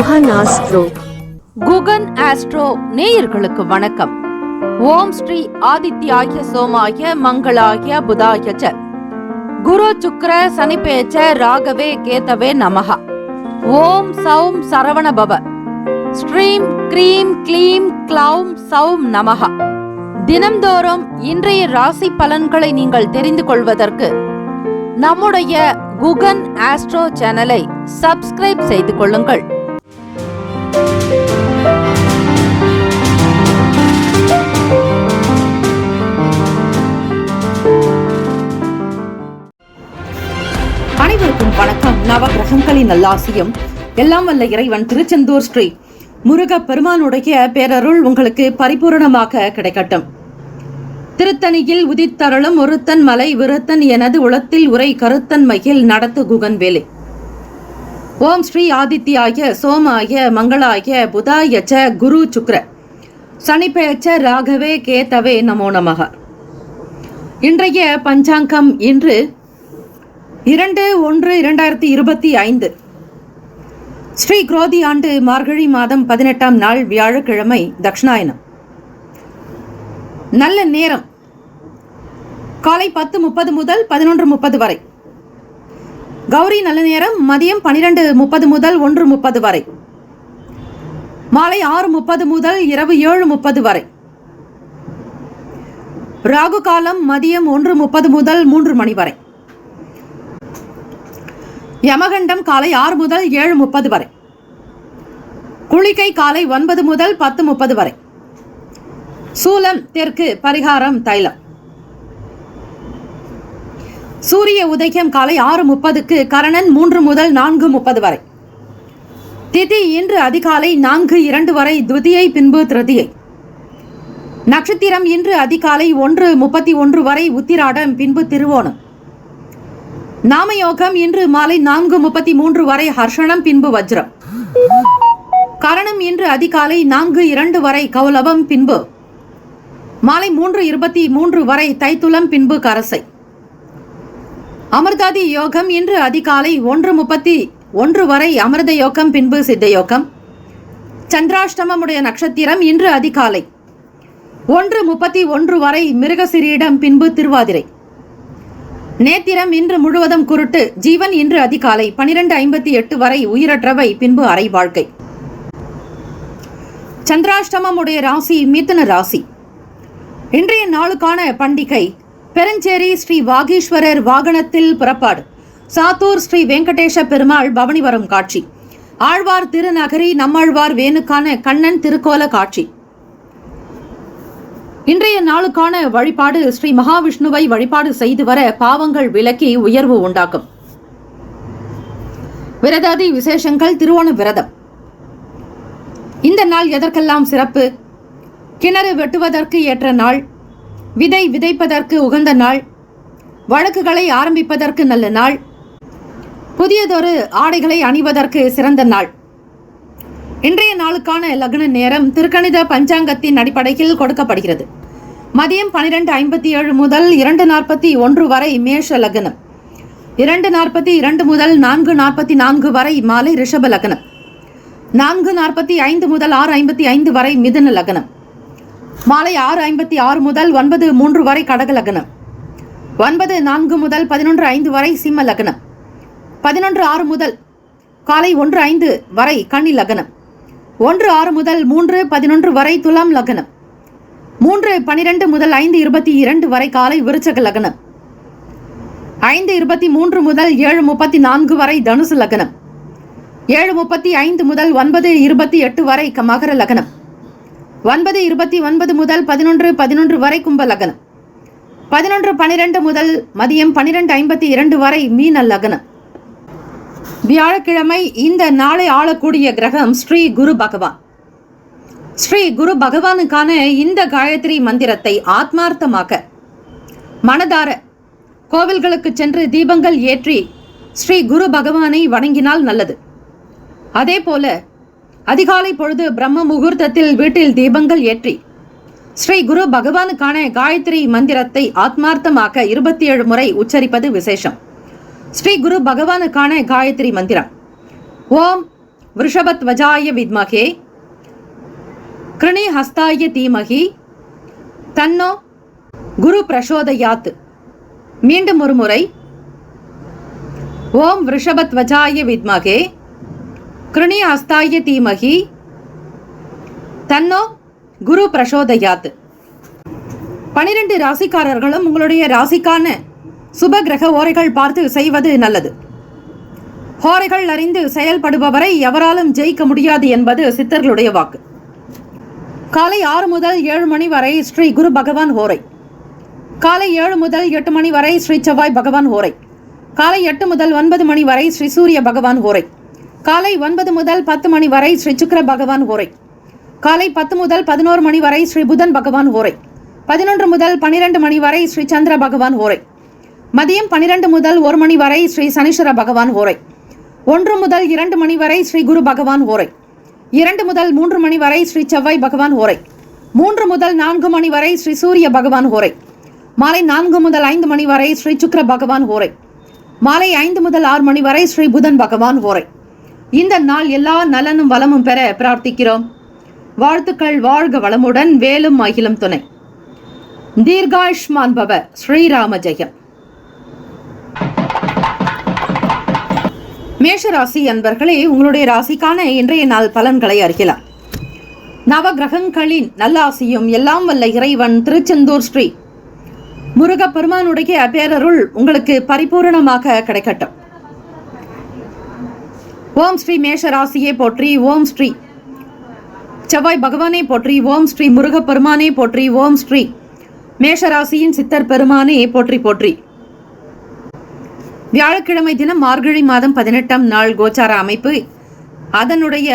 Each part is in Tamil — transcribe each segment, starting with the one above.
குகன் ஆஸ்ட்ரோ. குகன் ஆஸ்ட்ரோ நேயர்களுக்கு வணக்கம். ஓம் ஸ்ரீ ஆதித்யாய சோமாய மங்களாய புதாய ச குரு சுக்ர சனிபேச்ச ராகவே கேதவே நமஹ. ஓம் சௌம் சரவண பவ. ஸ்ரீம் க்ரீம் க்ளீம் க்ளௌம் சௌம் நமஹ. தினம்தோறும் இன்றைய ராசி பலன்களை நீங்கள் தெரிந்து கொள்வதற்கு நம்முடைய குகன் ஆஸ்ட்ரோ சேனலை சப்ஸ்கிரைப் செய்து கொள்ளுங்கள். அனைவருக்கும் வணக்கம். நவகிரகங்களின் நல்லாசியும் எல்லாம் வல்ல இறைவன் திருச்செந்தூர் ஸ்ரீ முருக பெருமானுடைய பேரருள் உங்களுக்கு பரிபூரணமாக கிடைக்கட்டும். திருத்தணியில் உதித்தருளும் ஒருத்தன் மலை விருத்தன் எனது உளத்தில் உரை கருத்தன் மகிழ் நடத்து குகன் வேலை. ஓம் ஸ்ரீ ஆதித்யாய சோமாய மங்களாய புதாய ச குரு சுக்ர சனிபேச்ச ராகவே கேதவே நமோ நமக. இன்றைய பஞ்சாங்கம் இன்று 2/1/2025 ஸ்ரீ குரோதி ஆண்டு மார்கழி மாதம் 18ஆம் நாள் வியாழக்கிழமை தக்ஷணாயனம். நல்ல நேரம் காலை 10:30 முதல் 11:30 வரை. கௌரி நல்ல நேரம் மதியம் 12:30 முதல் 1:30 வரை. மாலை 6:30 முதல் இரவு 7:30 வரை. ராகு காலம் மதியம் 1:30 முதல் 3 மணி வரை. யமகண்டம் காலை 6 முதல் 7:30 வரை. குளிகை காலை 9 முதல் 10:30 வரை. சூலம் தெற்கு, பரிகாரம் தைலம். சூரிய உதயம் காலை 6:30க்கு, கரணன் 3 முதல் 4:30 வரை. திதி இன்று அதிகாலை 4:02 வரை துதியை, பின்பு திருதியை. நட்சத்திரம் இன்று அதிகாலை 1:31 வரை உத்திராடம், பின்பு திருவோணம். நாமயோகம் இன்று மாலை 4:33 வரை ஹர்ஷணம், பின்பு வஜ்ரம். கரணம் இன்று அதிகாலை 4:02 வரை கௌலவம், பின்பு மாலை 3:23 வரை தைத்துலம், பின்பு கரசை. அமிர்தாதி யோகம் இன்று அதிகாலை 1:31 வரை அமிர்த யோகம், பின்பு சித்த யோகம். சந்திராஷ்டமமுடைய நட்சத்திரம் இன்று அதிகாலை 1:31 வரை மிருகசிரீடம், பின்பு திருவாதிரை. நேத்திரம் இன்று முழுவதும் குருட்டு. ஜீவன் இன்று அதிகாலை 12:58 வரை உயிரற்றவை, பின்பு அரை வாழ்க்கை. சந்திராஷ்டமமுடைய ராசி மிதுன ராசி. இன்றைய நாளுக்கான பண்டிகை பெருஞ்சேரி ஸ்ரீ வாகீஸ்வரர் வாகனத்தில் புறப்பாடு. சாத்தூர் ஸ்ரீ வெங்கடேஷ பெருமாள் பவனி வரும் காட்சி. ஆழ்வார் திருநகரி நம்மாழ்வார் வேணுக்கான கண்ணன் திருக்கோல காட்சி. இன்றைய நாளுக்கான வழிபாடு ஸ்ரீ மகாவிஷ்ணுவை வழிபாடு செய்து வர பாவங்கள் விலக்கி உயர்வு உண்டாக்கும். விரதாதி விசேஷங்கள். திருவோண விரதம். இந்த நாள் எதற்கெல்லாம் சிறப்பு? கிணறு வெட்டுவதற்கு ஏற்ற நாள், விதை விதைப்பதற்கு உகந்த நாள், வழக்குகளை ஆரம்பிப்பதற்கு நல்ல நாள், புதியதொரு ஆடைகளை அணிவதற்கு சிறந்த நாள். இன்றைய நாளுக்கான லக்ன நேரம் திருக்கணித பஞ்சாங்கத்தின் அடிப்படையில் கொடுக்கப்படுகிறது. மதியம் 12:57 முதல் 2:41 வரை மேஷ லக்னம். 2:42 முதல் 4:44 வரை மாலை ரிஷப லக்னம். 4:45 முதல் 6:55 வரை மிதுன லக்னம். மாலை 6:56 முதல் 9:03 வரை கடக லக்னம். 9:04 முதல் 11:05 வரை சிம்ம லக்னம். 11:06 முதல் காலை 1:05 வரை கன்னி லக்னம். 1:06 முதல் 3:11 வரை துலாம் லக்னம். 3:12 முதல் 5:22 வரை காலை விருச்சக லக்னம். 5:23 முதல் 7:34 வரை தனுசு லக்னம். 7:35 முதல் 9:28 வரை மகர லக்னம். 9:29 முதல் 11:11 வரை கும்ப லக்னம். 11:12 முதல் மதியம் 12:52 வரை மீன லக்னம். வியாழக்கிழமை. இந்த நாளை ஆளக்கூடிய கிரகம் ஸ்ரீ குரு பகவான். ஸ்ரீ குரு பகவானுக்கான இந்த காயத்ரி மந்திரத்தை ஆத்மார்த்தமாக மனதார கோவில்களுக்கு சென்று தீபங்கள் ஏற்றி ஸ்ரீ குரு பகவானை வணங்கினால் நல்லது. அதே போல அதிகாலை பொழுது பிரம்ம முகூர்த்தத்தில் வீட்டில் தீபங்கள் ஏற்றி ஸ்ரீ குரு பகவானுக்கான காயத்ரி மந்திரத்தை ஆத்மார்த்தமாக 27 முறை உச்சரிப்பது விசேஷம். ஸ்ரீ குரு பகவானுக்கான காயத்ரி மந்திரம்: ஓம் விருஷபத்வஜாய வித்மகே கிருணிஹஸ்தாய தீமகி தன்னோ குரு பிரசோதயாத். மீண்டும் ஒரு முறை. ஓம் விருஷபத்வஜாய வித்மகே கிருணிஹஸ்தாய தீமகி தன்னோ குரு பிரசோதயாத். 12 ராசிக்காரர்களும் உங்களுடைய ராசிக்கான சுப கிரக ஓரைகள் பார்த்து செய்வது நல்லது. ஹோரைகள் அறிந்து செயல்படுபவரை எவராலும் ஜெயிக்க முடியாது என்பது சித்தர்களுடைய வாக்கு. காலை 6 முதல் 7 மணி வரை ஸ்ரீ குரு பகவான் ஹோரை. காலை 7 முதல் 8 மணி வரை ஸ்ரீ செவ்வாய் பகவான் ஹோரை. காலை 8 முதல் 9 மணி வரை ஸ்ரீ சூரிய பகவான் ஹோரை. காலை 9 முதல் 10 மணி வரை ஸ்ரீ சுக்கிர பகவான் ஹோரை. காலை 10 முதல் 11 மணி வரை ஸ்ரீ புதன் பகவான் ஹோரை. 11 முதல் 12 மணி வரை ஸ்ரீ சந்திர பகவான் ஹோரை. மதியம் 12 முதல் 1 மணி வரை ஸ்ரீ சனீஸ்வர பகவான் ஹோரை. 1 முதல் 2 மணி வரை ஸ்ரீ குரு பகவான் ஹோரை. 2 முதல் 3 மணி வரை ஸ்ரீ செவ்வாய் பகவான் ஹோரை. 3 முதல் 4 மணி வரை ஸ்ரீ சூரிய பகவான் ஹோரை. மாலை 4 முதல் 5 மணி வரை ஸ்ரீ சுக்கிர பகவான் ஹோரை. மாலை 5 முதல் 6 மணி வரை ஸ்ரீ புதன் பகவான் ஹோரை. இந்த நாள் எல்லா நலனும் வளமும் பெற பிரார்த்திக்கிறோம். வாழ்த்துக்கள். வாழ்க வளமுடன். வேலும் அகிலம் துணை. தீர்காயுஷ்மான் பவ. ஸ்ரீராம ஜெயம். மேஷராசி அன்பர்களே, உங்களுடைய ராசிக்கான இன்றைய நாள் பலன்களை அறியலாம். நவ கிரகங்களின் நல்லாசியும் எல்லாம் வல்ல இறைவன் திருச்செந்தூர் ஸ்ரீ முருகப்பெருமானுடைய பேரருள் உங்களுக்கு பரிபூரணமாக கிடைக்கட்டும். ஓம் ஸ்ரீ மேஷராசியை போற்றி. ஓம் ஸ்ரீ செவ்வாய் பகவானை போற்றி. ஓம் ஸ்ரீ முருகப்பெருமானை போற்றி. ஓம் ஸ்ரீ மேஷராசியின் சித்தர் பெருமானை போற்றி போற்றி. வியாழக்கிழமை தினம் மார்கழி மாதம் 18ஆம் நாள் கோச்சார அமைப்பு. அதனுடைய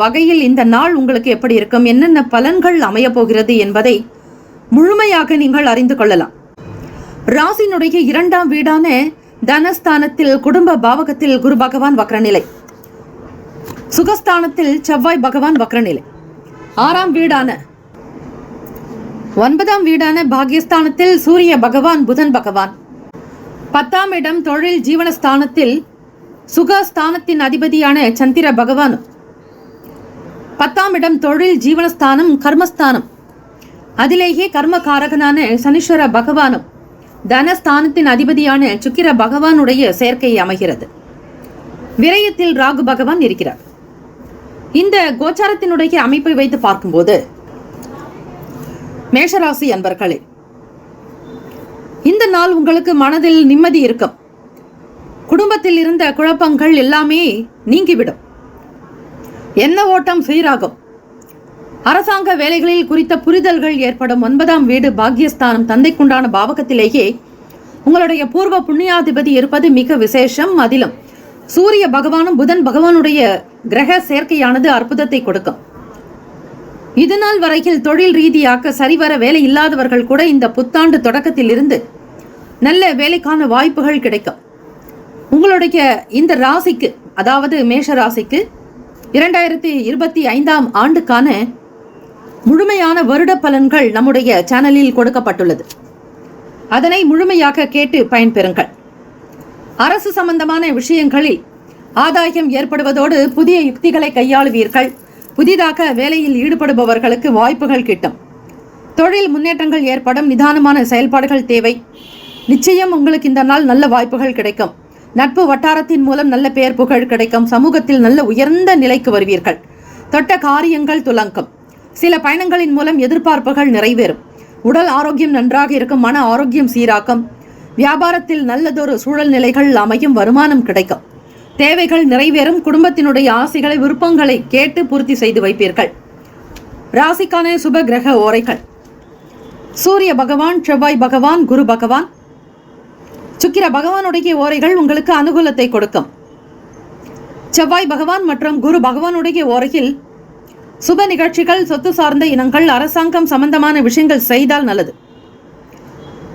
வகையில் இந்த நாள் உங்களுக்கு எப்படி இருக்கும், என்னென்ன பலன்கள் அமையப் போகிறது என்பதை முழுமையாக நீங்கள் அறிந்து கொள்ளலாம். ராசினுடைய 2ஆம் வீடான தனஸ்தானத்தில் குடும்ப பாவகத்தில் குரு பகவான் வக்ரநிலை. சுகஸ்தானத்தில் செவ்வாய் பகவான் வக்ரநிலை. 6ஆம் வீடான 9ஆம் வீடான பாக்யஸ்தானத்தில் சூரிய பகவான் புதன் பகவான். 10ஆம் இடம் தொழில் ஜீவனஸ்தானத்தில் சுகஸ்தானத்தின் அதிபதியான சந்திர பகவான். 10ஆம் இடம் தொழில் ஜீவனஸ்தானம் கர்மஸ்தானம். அதிலேயே கர்மகாரகனான சனீஸ்வர பகவானும் தனஸ்தானத்தின் அதிபதியான சுக்கிர பகவானுடைய சேர்க்கை அமைகிறது. விரயத்தில் ராகு பகவான் இருக்கிறார். இந்த கோச்சாரத்தினுடைய அமைப்பை வைத்து பார்க்கும்போது மேஷராசி அன்பர்களே, இந்த நாள் உங்களுக்கு மனதில் நிம்மதி இருக்கும். குடும்பத்தில் இருந்த குழப்பங்கள் எல்லாமே நீங்கிவிடும். எண்ண ஓட்டம் சீராகும். அரசாங்க வேலைகளில் குறித்த புரிதல்கள் ஏற்படும். 9ஆம் வீடு பாக்யஸ்தானம் தந்தைக்குண்டான பாவகத்திலேயே உங்களுடைய பூர்வ புண்ணியாதிபதி இருப்பது மிக விசேஷம். அதிலும் சூரிய பகவானும் புதன் பகவானுடைய கிரக சேர்க்கையானது அற்புதத்தை கொடுக்கும். இதுநாள் வரையில் தொழில் ரீதியாக சரிவர வேலை இல்லாதவர்கள் கூட இந்த புத்தாண்டு தொடக்கத்தில் இருந்து நல்ல வேலைக்கான வாய்ப்புகள் கிடைக்கும். உங்களுடைய இந்த ராசிக்கு, அதாவது மேஷ ராசிக்கு 2025ஆம் ஆண்டுக்கான முழுமையான வருட பலன்கள் நம்முடைய சேனலில் கொடுக்கப்பட்டுள்ளது. அதனை முழுமையாக கேட்டு பயன்பெறுங்கள். அரசு சம்பந்தமான விஷயங்களில் ஆதாயம் ஏற்படுவதோடு புதிய யுக்திகளை கையாளுவீர்கள். புதிதாக வேலையில் ஈடுபடுபவர்களுக்கு வாய்ப்புகள் கிட்டும். தொழில் முன்னேற்றங்கள் ஏற்படும். நிதானமான செயல்பாடுகள் தேவை. நிச்சயம் உங்களுக்கு இந்த நாள் நல்ல வாய்ப்புகள் கிடைக்கும். நட்பு வட்டாரத்தின் மூலம் நல்ல பெயர் புகழ் கிடைக்கும். சமூகத்தில் நல்ல உயர்ந்த நிலைக்கு வருவீர்கள். தொட்ட காரியங்கள் துலங்கும். சில பயணங்களின் மூலம் எதிர்பார்ப்புகள் நிறைவேறும். உடல் ஆரோக்கியம் நன்றாக இருக்கும். மன ஆரோக்கியம் சீராக்கும். வியாபாரத்தில் நல்லதொரு சூழல் நிலைகள் அமையும். வருமானம் கிடைக்கும். தேவைகள் நிறைவேறும். குடும்பத்தினுடைய ஆசைகளை விருப்பங்களை கேட்டு பூர்த்தி செய்து வைப்பீர்கள். ராசிக்கான சுப கிரக ஓரைகள்: சூரிய பகவான், செவ்வாய் பகவான், குரு பகவான். சுக்கிர பகவானுடைய ஓரைகள் உங்களுக்கு அனுகூலத்தை கொடுக்கும். செவ்வாய் பகவான் மற்றும் குரு பகவானுடைய ஓரையில் சுப நிகழ்ச்சிகள், சொத்து சார்ந்த இனங்கள், அரசாங்கம் சம்பந்தமான விஷயங்கள் செய்தால் நல்லது.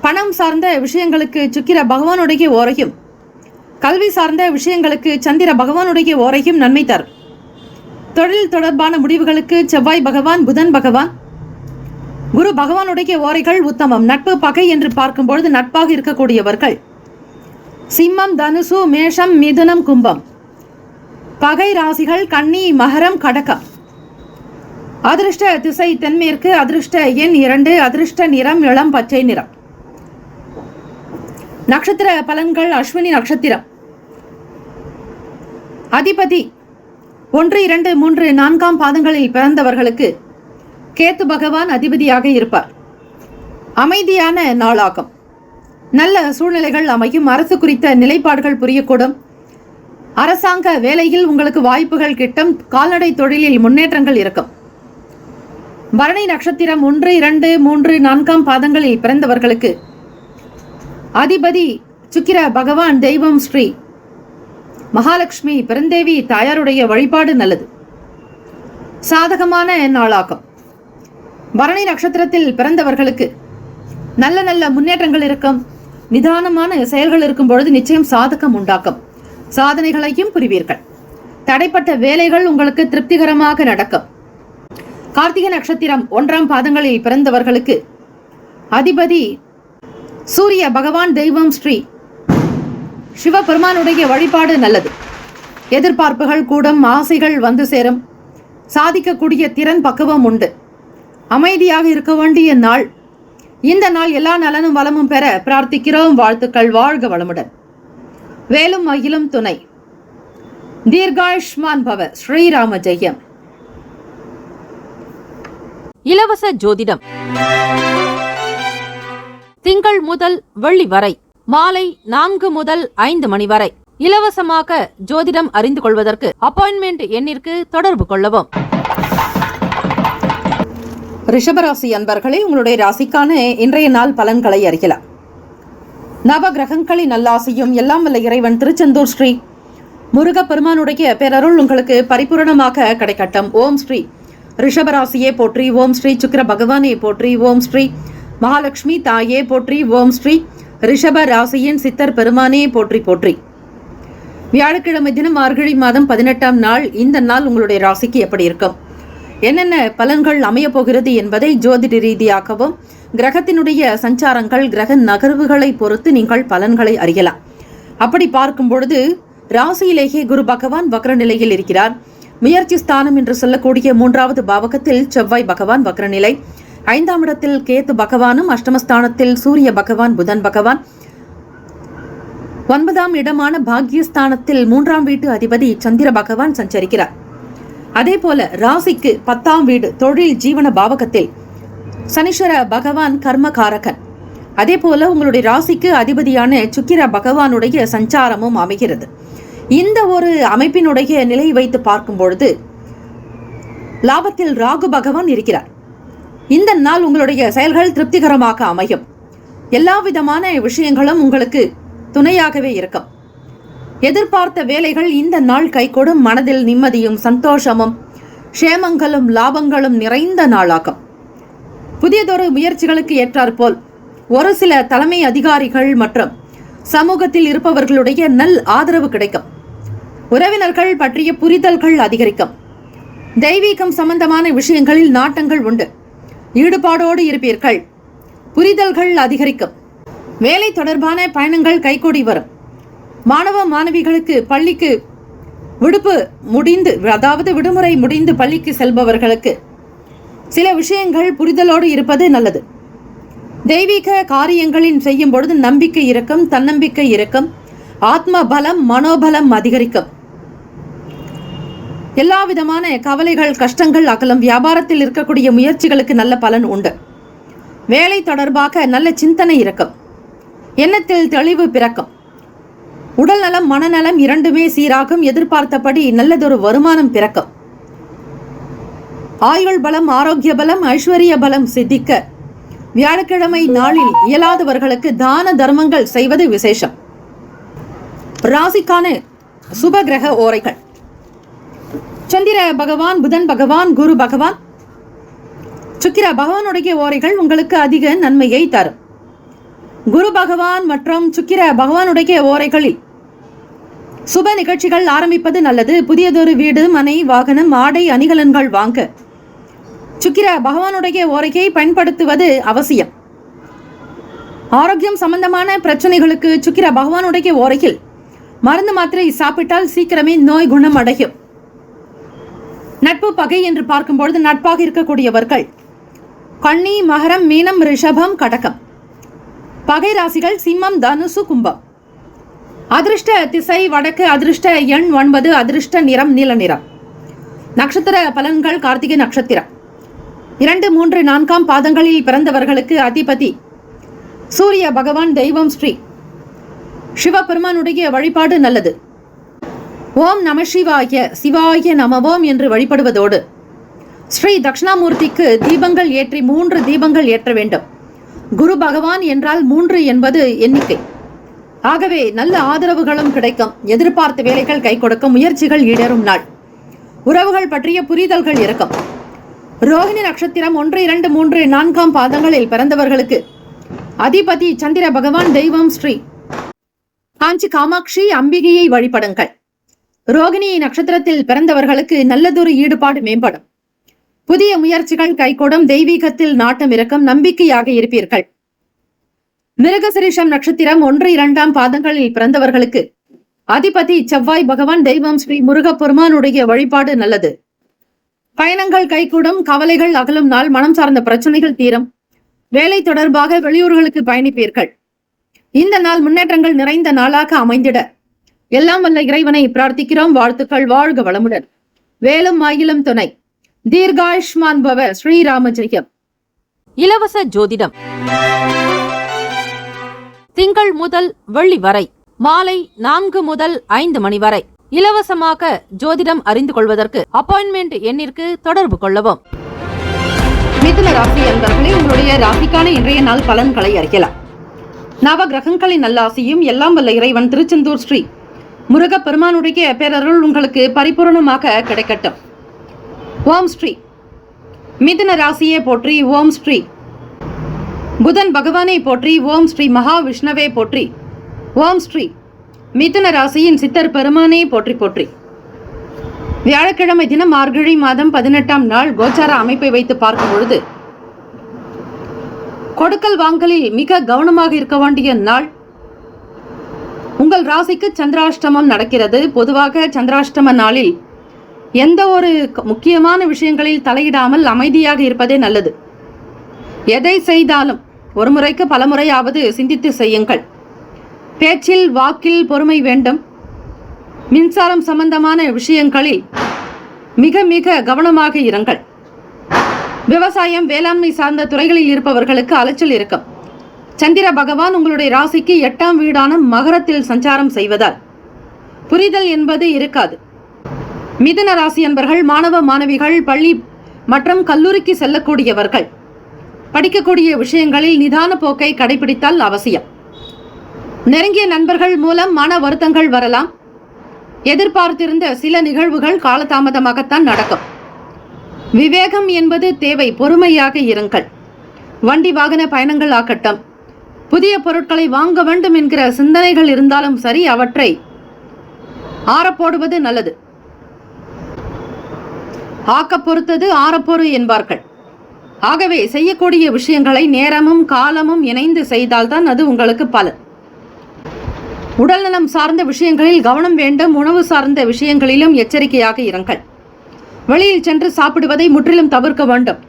பணம் சார்ந்த விஷயங்களுக்கு சுக்கிர பகவானுடைய ஓரையும், கல்வி சார்ந்த விஷயங்களுக்கு சந்திர பகவானுடைய ஓரையும் நன்மை தரும். தொழில் தொடர்பான முடிவுகளுக்கு செவ்வாய் பகவான், புதன் பகவான், குரு பகவானுடைய ஓரைகள் உத்தமம். நட்பு பகை என்று பார்க்கும்பொழுது நட்பாக இருக்கக்கூடியவர்கள் சிம்மம், தனுசு, மேஷம், மிதுனம், கும்பம். பகை ராசிகள் கன்னி, மகரம், கடகம். அதிர்ஷ்ட திசை தென்மேற்கு. அதிர்ஷ்ட எண் 2. அதிர்ஷ்ட நிறம் இளம் பச்சை நிறம். நட்சத்திர பலன்கள். அஸ்வினி நட்சத்திரம். அதிபதி 1, 2, 3, 4 பாதங்களில் பிறந்தவர்களுக்கு கேத்து பகவான் அதிபதியாக இருப்பார். அமைதியான நாளாகும். நல்ல சூழ்நிலைகள் அமையும். அரசு குறித்த நிலைப்பாடுகள் புரியக்கூடும். அரசாங்க வேலையில் உங்களுக்கு வாய்ப்புகள் கிட்டும். கால்நடை தொழிலில் முன்னேற்றங்கள் இருக்கும். பரணி நட்சத்திரம் 1, 2, 3, 4 பாதங்களில் பிறந்தவர்களுக்கு அதிபதி சுக்கிர பகவான். தெய்வம் ஸ்ரீ மகாலட்சுமி பெருந்தேவி தாயாருடைய வழிபாடு நல்லது. சாதகமான நாளாகும். பரணி நட்சத்திரத்தில் பிறந்தவர்களுக்கு நல்ல நல்ல முன்னேற்றங்கள் இருக்கும். நிதானமான செயல்கள் இருக்கும் பொழுது நிச்சயம் சாதகம் உண்டாக்கும். சாதனைகளையும் புரிவீர்கள். தடைப்பட்ட வேலைகள் உங்களுக்கு திருப்திகரமாக நடக்கும். கார்த்திகை நட்சத்திரம் 1 பாதங்களில் பிறந்தவர்களுக்கு அதிபதி சூரிய பகவான். தெய்வம் ஸ்ரீ சிவபெருமானுடைய வழிபாடு நல்லது. எதிர்பார்ப்புகள் கூடும். ஆசைகள் வந்து சேரும். சாதிக்கக்கூடிய திறன் பக்குவம் உண்டு. அமைதியாக இருக்க வேண்டிய நாள். இந்த நாள் எல்லா நலனும் வளமும் பெற பிரார்த்திக்கிறோம். வாழ்த்துக்கள். வாழ்க வளமுடன். வேலும் மகிழும் துணை. தீர்காயுஷ்மான் பவ. ஸ்ரீராம ஜெயம். இலவச ஜோதிடம் திங்கள் முதல் வெள்ளி வரை மாலை 4 முதல் 5 மணி வரை இலவசமாக ஜோதிடம் அறிந்து கொள்வதற்கு அப்பாயின்மெண்ட் எண்ணிற்கு தொடர்பு கொள்ளவும். ரிஷபராசி அன்பர்களே, உங்களுடைய ராசிக்கான இன்றைய நாள் பலன்களை அறியலாம். நவ கிரகங்களின் நல்லாசியும் எல்லாம் வல்ல இறைவன் திருச்செந்தூர் ஸ்ரீ முருகப்பெருமானுடைய பேரருள் உங்களுக்கு பரிபூரணமாக கிடைக்கட்டும். ஓம் ஸ்ரீ ரிஷபராசியே போற்றி. ஓம் ஸ்ரீ சுக்கிர பகவானே போற்றி. ஓம் ஸ்ரீ மகாலட்சுமி தாயே போற்றி. ஓம் ஸ்ரீ ரிஷப ராசியின் சித்தர் பெருமானே போற்றி போற்றி. வியாழக்கிழமை தினம் மார்கழி மாதம் 18ஆம் நாள். இந்த நாள் உங்களுடைய ராசிக்கு எப்படி இருக்கும், என்னென்ன பலன்கள் அமைய போகிறது என்பதை ஜோதிட ரீதியாகவும் கிரகத்தினுடைய சஞ்சாரங்கள் கிரக நகர்வுகளை பொறுத்து நீங்கள் பலன்களை அறியலாம். அப்படி பார்க்கும் பொழுது ராசியிலேயே குரு பகவான் வக்ர நிலையில் இருக்கிறார். முயற்சி ஸ்தானம் என்று சொல்லக்கூடிய 3வது பாவகத்தில் செவ்வாய் பகவான் வக்ரநிலை. 5ஆம் இடத்தில் கேத்து பகவானும், அஷ்டமஸ்தானத்தில் சூரிய பகவான் புதன் பகவான், 9ஆம் இடமான பாக்யஸ்தானத்தில் 3ஆம் வீட்டு அதிபதி சந்திர பகவான் சஞ்சரிக்கிறார். அதே போல ராசிக்கு 10ஆம் வீடு தொழில் ஜீவன பாவகத்தில் சனீஸ்வர பகவான் கர்மகாரகன். அதே போல உங்களுடைய ராசிக்கு அதிபதியான சுக்கிர பகவானுடைய சஞ்சாரமும் அமைகிறது. இந்த ஒரு அமைப்பினுடைய நிலை வைத்து பார்க்கும் பொழுது லாபத்தில் ராகு பகவான் இருக்கிறார். இந்த நாள் உங்களுடைய செயல்கள் திருப்திகரமாக அமையும். எல்லா விதமான விஷயங்களும் உங்களுக்கு துணையாகவே இருக்கும். எதிர்பார்த்த வேலைகள் இந்த நாள் கைகூடும். மனதில் நிம்மதியும் சந்தோஷமும் க்ஷேமங்களும் லாபங்களும் நிறைந்த நாளாகும். புதியதொரு முயற்சிகளுக்கு ஏற்றாற்போல் ஒரு சில தலைமை அதிகாரிகள் மற்றும் சமூகத்தில் இருப்பவர்களுடைய நல் ஆதரவு கிடைக்கும். உறவினர்கள் பற்றிய புரிதல்கள் அதிகரிக்கும். தெய்வீகம் சம்பந்தமான விஷயங்களில் நாட்டங்கள் உண்டு. ஈடுபாடோடு இருப்பீர்கள். புரிதல்கள் அதிகரிக்கும். வேலை தொடர்பான பயணங்கள் கைகூடி வரும். மாணவ மாணவிகளுக்கு பள்ளிக்கு விடுமுறை முடிந்து பள்ளிக்கு செல்பவர்களுக்கு சில விஷயங்கள் புரிதலோடு இருப்பது நல்லது. தெய்வீக காரியங்களின் செய்யும் பொழுது நம்பிக்கை இருக்கும், தன்னம்பிக்கை இருக்கும், ஆத்ம பலம் மனோபலம் அதிகரிக்கும். எல்லா விதமான கவலைகள் கஷ்டங்கள் அகலும். வியாபாரத்தில் இருக்கக்கூடிய முயற்சிகளுக்கு நல்ல பலன் உண்டு. வேலை தொடர்பாக நல்ல சிந்தனை இருக்கும். எண்ணத்தில் தெளிவு பிறக்கும். உடல் நலம் மனநலம் இரண்டுமே சீராகும். எதிர்பார்த்தபடி நல்லதொரு வருமானம் பிறக்கும். ஆயுள் பலம் ஆரோக்கிய பலம் ஐஸ்வர்ய பலம் சித்திக்க வியாழக்கிழமை நாளில் இயலாதவர்களுக்கு தான தர்மங்கள் செய்வது விசேஷம். ராசிக்கான சுப கிரக ஓரைகள். சந்திர பகவான் புதன் பகவான் குரு பகவான் சுக்கிர பகவானுடைய ஓரைகள் உங்களுக்கு அதிக நன்மையை தரும். குரு பகவான் மற்றும் சுக்கிர பகவானுடைய ஓரைகளில் சுப நிகழ்ச்சிகள் ஆரம்பிப்பது நல்லது. புதியதொரு வீடு மனை வாகனம் ஆடை அணிகலன்கள் வாங்க சுக்கிர பகவானுடைய ஓரையை பயன்படுத்துவது அவசியம். ஆரோக்கியம் சம்பந்தமான பிரச்சனைகளுக்கு சுக்கிர பகவானுடைய ஓரையில் மருந்து மாத்திரை சாப்பிட்டால் சீக்கிரமே நோய் குணம் அடையும். நட்பு பகை என்று பார்க்கும்பொழுது நட்பாக இருக்கக்கூடியவர்கள் கன்னி, மகரம், மீனம், ரிஷபம், கடகம். பகை ராசிகள் சிம்மம், தனுசு, கும்பம். அதிர்ஷ்ட திசை வடக்கு, அதிர்ஷ்ட எண் 9, அதிர்ஷ்ட நிறம் நீல நிறம். நட்சத்திர பலன்கள் கார்த்திகை நட்சத்திரம் 2, 3, 4 பாதங்களில் பிறந்தவர்களுக்கு அதிபதி சூரிய பகவான். தெய்வம் ஸ்ரீ சிவபெருமானுடைய வழிபாடு நல்லது. ஓம் நம சிவாய, சிவாய நமவோம் என்று வழிபடுவதோடு ஸ்ரீ தட்சிணாமூர்த்திக்கு தீபங்கள் ஏற்றி 3 தீபங்கள் ஏற்ற வேண்டும். குரு பகவான் என்றால் 3 என்பது எண்ணிக்கை. ஆகவே நல்ல ஆதரவுகளும் கிடைக்கும். எதிர்பார்த்த வேலைகள் கை கொடுக்கும். முயற்சிகள் ஈடேறும் நாள். உறவுகள் பற்றிய புரிதல்கள் இருக்கும். ரோஹிணி நட்சத்திரம் 1, 2, 3, 4 பாதங்களில் பிறந்தவர்களுக்கு அதிபதி சந்திர பகவான். தெய்வம் ஸ்ரீ காஞ்சி காமாட்சி அம்பிகையை வழிபடுங்கள். ரோகிணி நட்சத்திரத்தில் பிறந்தவர்களுக்கு நல்லதொரு ஈடுபாடு மேம்படும். புதிய முயற்சிகள் கைகூடும். தெய்வீகத்தில் நாட்டம் இருக்கும். நம்பிக்கையாக இருப்பீர்கள். மிருகசிரீஷம் நட்சத்திரம் 1, 2 பாதங்களில் பிறந்தவர்களுக்கு அதிபதி செவ்வாய் பகவான். தெய்வம் ஸ்ரீ முருகப்பெருமானுடைய வழிபாடு நல்லது. பயணங்கள் கைகூடும். கவலைகள் அகலும் நாள். மனம் சார்ந்த பிரச்சனைகள் தீரும். வேலை தொடர்பாக வெளியூர்களுக்கு பயணிப்பீர்கள். இந்த நாள் முன்னேற்றங்கள் நிறைந்த நாளாக அமைந்திட எல்லாம் வல்ல இறைவனை பிரார்த்திக்கிறோம். வாழ்த்துக்கள். வாழ்க வளமுடன். வேலும் ஆயிலும் துணை. தீர்காயுஷ்மான் பவ. ஸ்ரீராம ஜெயம். இலவச ஜோதிடம் திங்கள் முதல் வெள்ளி வரை மாலை 4 முதல் 5 மணி வரை இலவசமாக ஜோதிடம் அறிந்து கொள்வதற்கு அப்பாயின்மெண்ட் எண்ணிற்கு தொடர்பு கொள்ளவும். மிதுன ராசி அன்பர்களே, உங்களுடைய ராசிக்கான இன்றைய நாள் பலன்களை அறியலாம். நவ கிரகங்களின் நல்லாசியும் எல்லாம் வல்ல இறைவன் திருச்செந்தூர் ஸ்ரீ முருகப்பெருமானுடைய பேரருள் உங்களுக்கு பரிபூர்ணமாக கிடைக்கட்டும். ஓம் ஸ்ரீ மிதுன ராசியை போற்றி. ஓம் ஸ்ரீ புதன் பகவானை போற்றி. ஓம் ஸ்ரீ மகாவிஷ்ணவே போற்றி. ஓம் ஸ்ரீ மிதுன ராசியின் சித்தர் பெருமானே போற்றி போற்றி. வியாழக்கிழமை தினம் மார்கழி மாதம் 18ஆம் நாள் கோச்சார அமைப்பை வைத்து பார்க்கும் பொழுது கொடுக்கல் வாங்கலில் மிக கவனமாக இருக்க வேண்டிய நாள். உங்கள் ராசிக்கு சந்திராஷ்டமம் நடக்கிறது. பொதுவாக சந்திராஷ்டம நாளில் எந்த ஒரு முக்கியமான விஷயங்களில் தலையிடாமல் அமைதியாக இருப்பதே நல்லது. எதை செய்தாலும் ஒரு முறைக்கு பல முறையாவது சிந்தித்து செய்யுங்கள். பேச்சில் வாக்கில் பொறுமை வேண்டும். மின்சாரம் சம்பந்தமான விஷயங்களில் மிக மிக கவனமாக இருங்கள். விவசாயம், வேளாண்மை சார்ந்த துறைகளில் இருப்பவர்களுக்கு அலைச்சல் இருக்கும். சந்திர பகவான் உங்களுடைய ராசிக்கு 8ஆம் வீடான மகரத்தில் சஞ்சாரம் செய்வதால் புரிதல் என்பது இருக்காது. மிதுன ராசி என்பர்கள் மாணவ மாணவிகள், பள்ளி மற்றும் கல்லூரிக்கு செல்லக்கூடியவர்கள் படிக்கக்கூடிய விஷயங்களில் நிதான போக்கை கடைபிடித்தால் அவசியம். நெருங்கிய நண்பர்கள் மூலம் மன வருத்தங்கள் வரலாம். எதிர்பார்த்திருந்த சில நிகழ்வுகள் காலதாமதமாகத்தான் நடக்கும். விவேகம் என்பது தேவை. பொறுமையாக இருங்கள். வண்டி வாகன பயணங்கள் ஆகட்டும், புதிய பொருட்களை வாங்க வேண்டும் என்கிற சிந்தனைகள் இருந்தாலும் சரி, அவற்றை ஆறப்போடுவது நல்லது. ஆக்க பொறுத்தது ஆறப்பொறு என்பார்கள். ஆகவே செய்யக்கூடிய விஷயங்களை நேரமும் காலமும் இணைந்து செய்தால்தான் அது உங்களுக்கு பலன். உடல்நலம் சார்ந்த விஷயங்களில் கவனம் வேண்டும். உணவு சார்ந்த விஷயங்களிலும் எச்சரிக்கையாக இருங்கள். வெளியில் சென்று சாப்பிடுவதை முற்றிலும் தவிர்க்க வேண்டும்.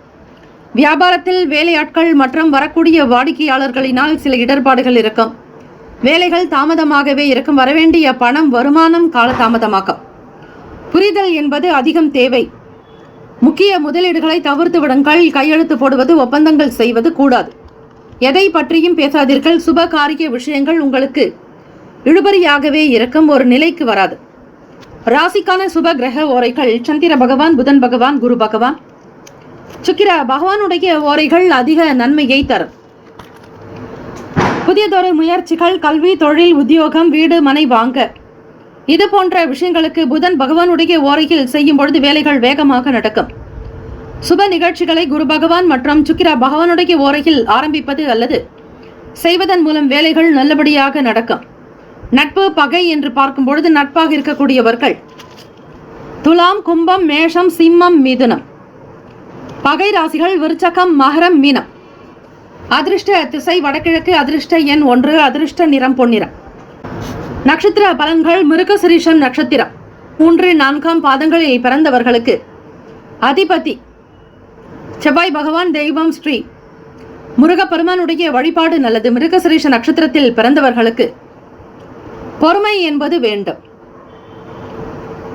வியாபாரத்தில் வேலையாட்கள் மற்றும் வரக்கூடிய வாடிக்கையாளர்களினால் சில இடர்பாடுகள் இருக்கும். வேலைகள் தாமதமாகவே இருக்கும். வரவேண்டிய பணம், வருமானம் காலதாமதமாகும். புரிதல் என்பது அதிகம் தேவை. முக்கிய முதலீடுகளை தவிர்த்து விடுங்கள். கையெழுத்து போடுவது, ஒப்பந்தங்கள் செய்வது கூடாது. எதை பற்றியும் பேசாதீர்கள். சுப காரிய விஷயங்கள் உங்களுக்கு இழுபறியாகவே இருக்கும். ஒரு நிலைக்கு வராது. ராசிக்கான சுப கிரக ஓரைகள் சந்திர பகவான், புதன் பகவான், குரு பகவான், சுக்கிர பகவானுடைய ஓரைகள் அதிக நன்மையை தரும். புதியதொரு முயற்சிகள், கல்வி, தொழில், உத்தியோகம், வீடு, மனை வாங்க இது போன்ற விஷயங்களுக்கு புதன் பகவானுடைய ஓரையில் செய்யும் பொழுது வேலைகள் வேகமாக நடக்கும். சுப நிகழ்ச்சிகளை குரு பகவான் மற்றும் சுக்கிர பகவானுடைய ஓரையில் ஆரம்பிப்பது அல்லது செய்வதன் மூலம் வேலைகள் நல்லபடியாக நடக்கும். நட்பு பகை என்று பார்க்கும் பொழுது நட்பாக இருக்கக்கூடியவர்கள் துலாம், கும்பம், மேஷம், சிம்மம், மிதுனம். பகை ராசிகள் விருச்சகம், மகரம், மீனம். அதிர்ஷ்ட திசை வடகிழக்கு. அதிர்ஷ்ட எண் 1. அதிர்ஷ்ட நிறம் பொன்னிறம். நட்சத்திர பலன்கள். மிருகசிரீஷம் நட்சத்திரம் 3, 4 பாதங்களில் பிறந்தவர்களுக்கு அதிபதி செவ்வாய் பகவான். தெய்வம் ஸ்ரீ முருகப்பெருமானுடைய வழிபாடு நல்லது. மிருகசிரீஷ நட்சத்திரத்தில் பிறந்தவர்களுக்கு பொறுமை என்பது வேண்டும்.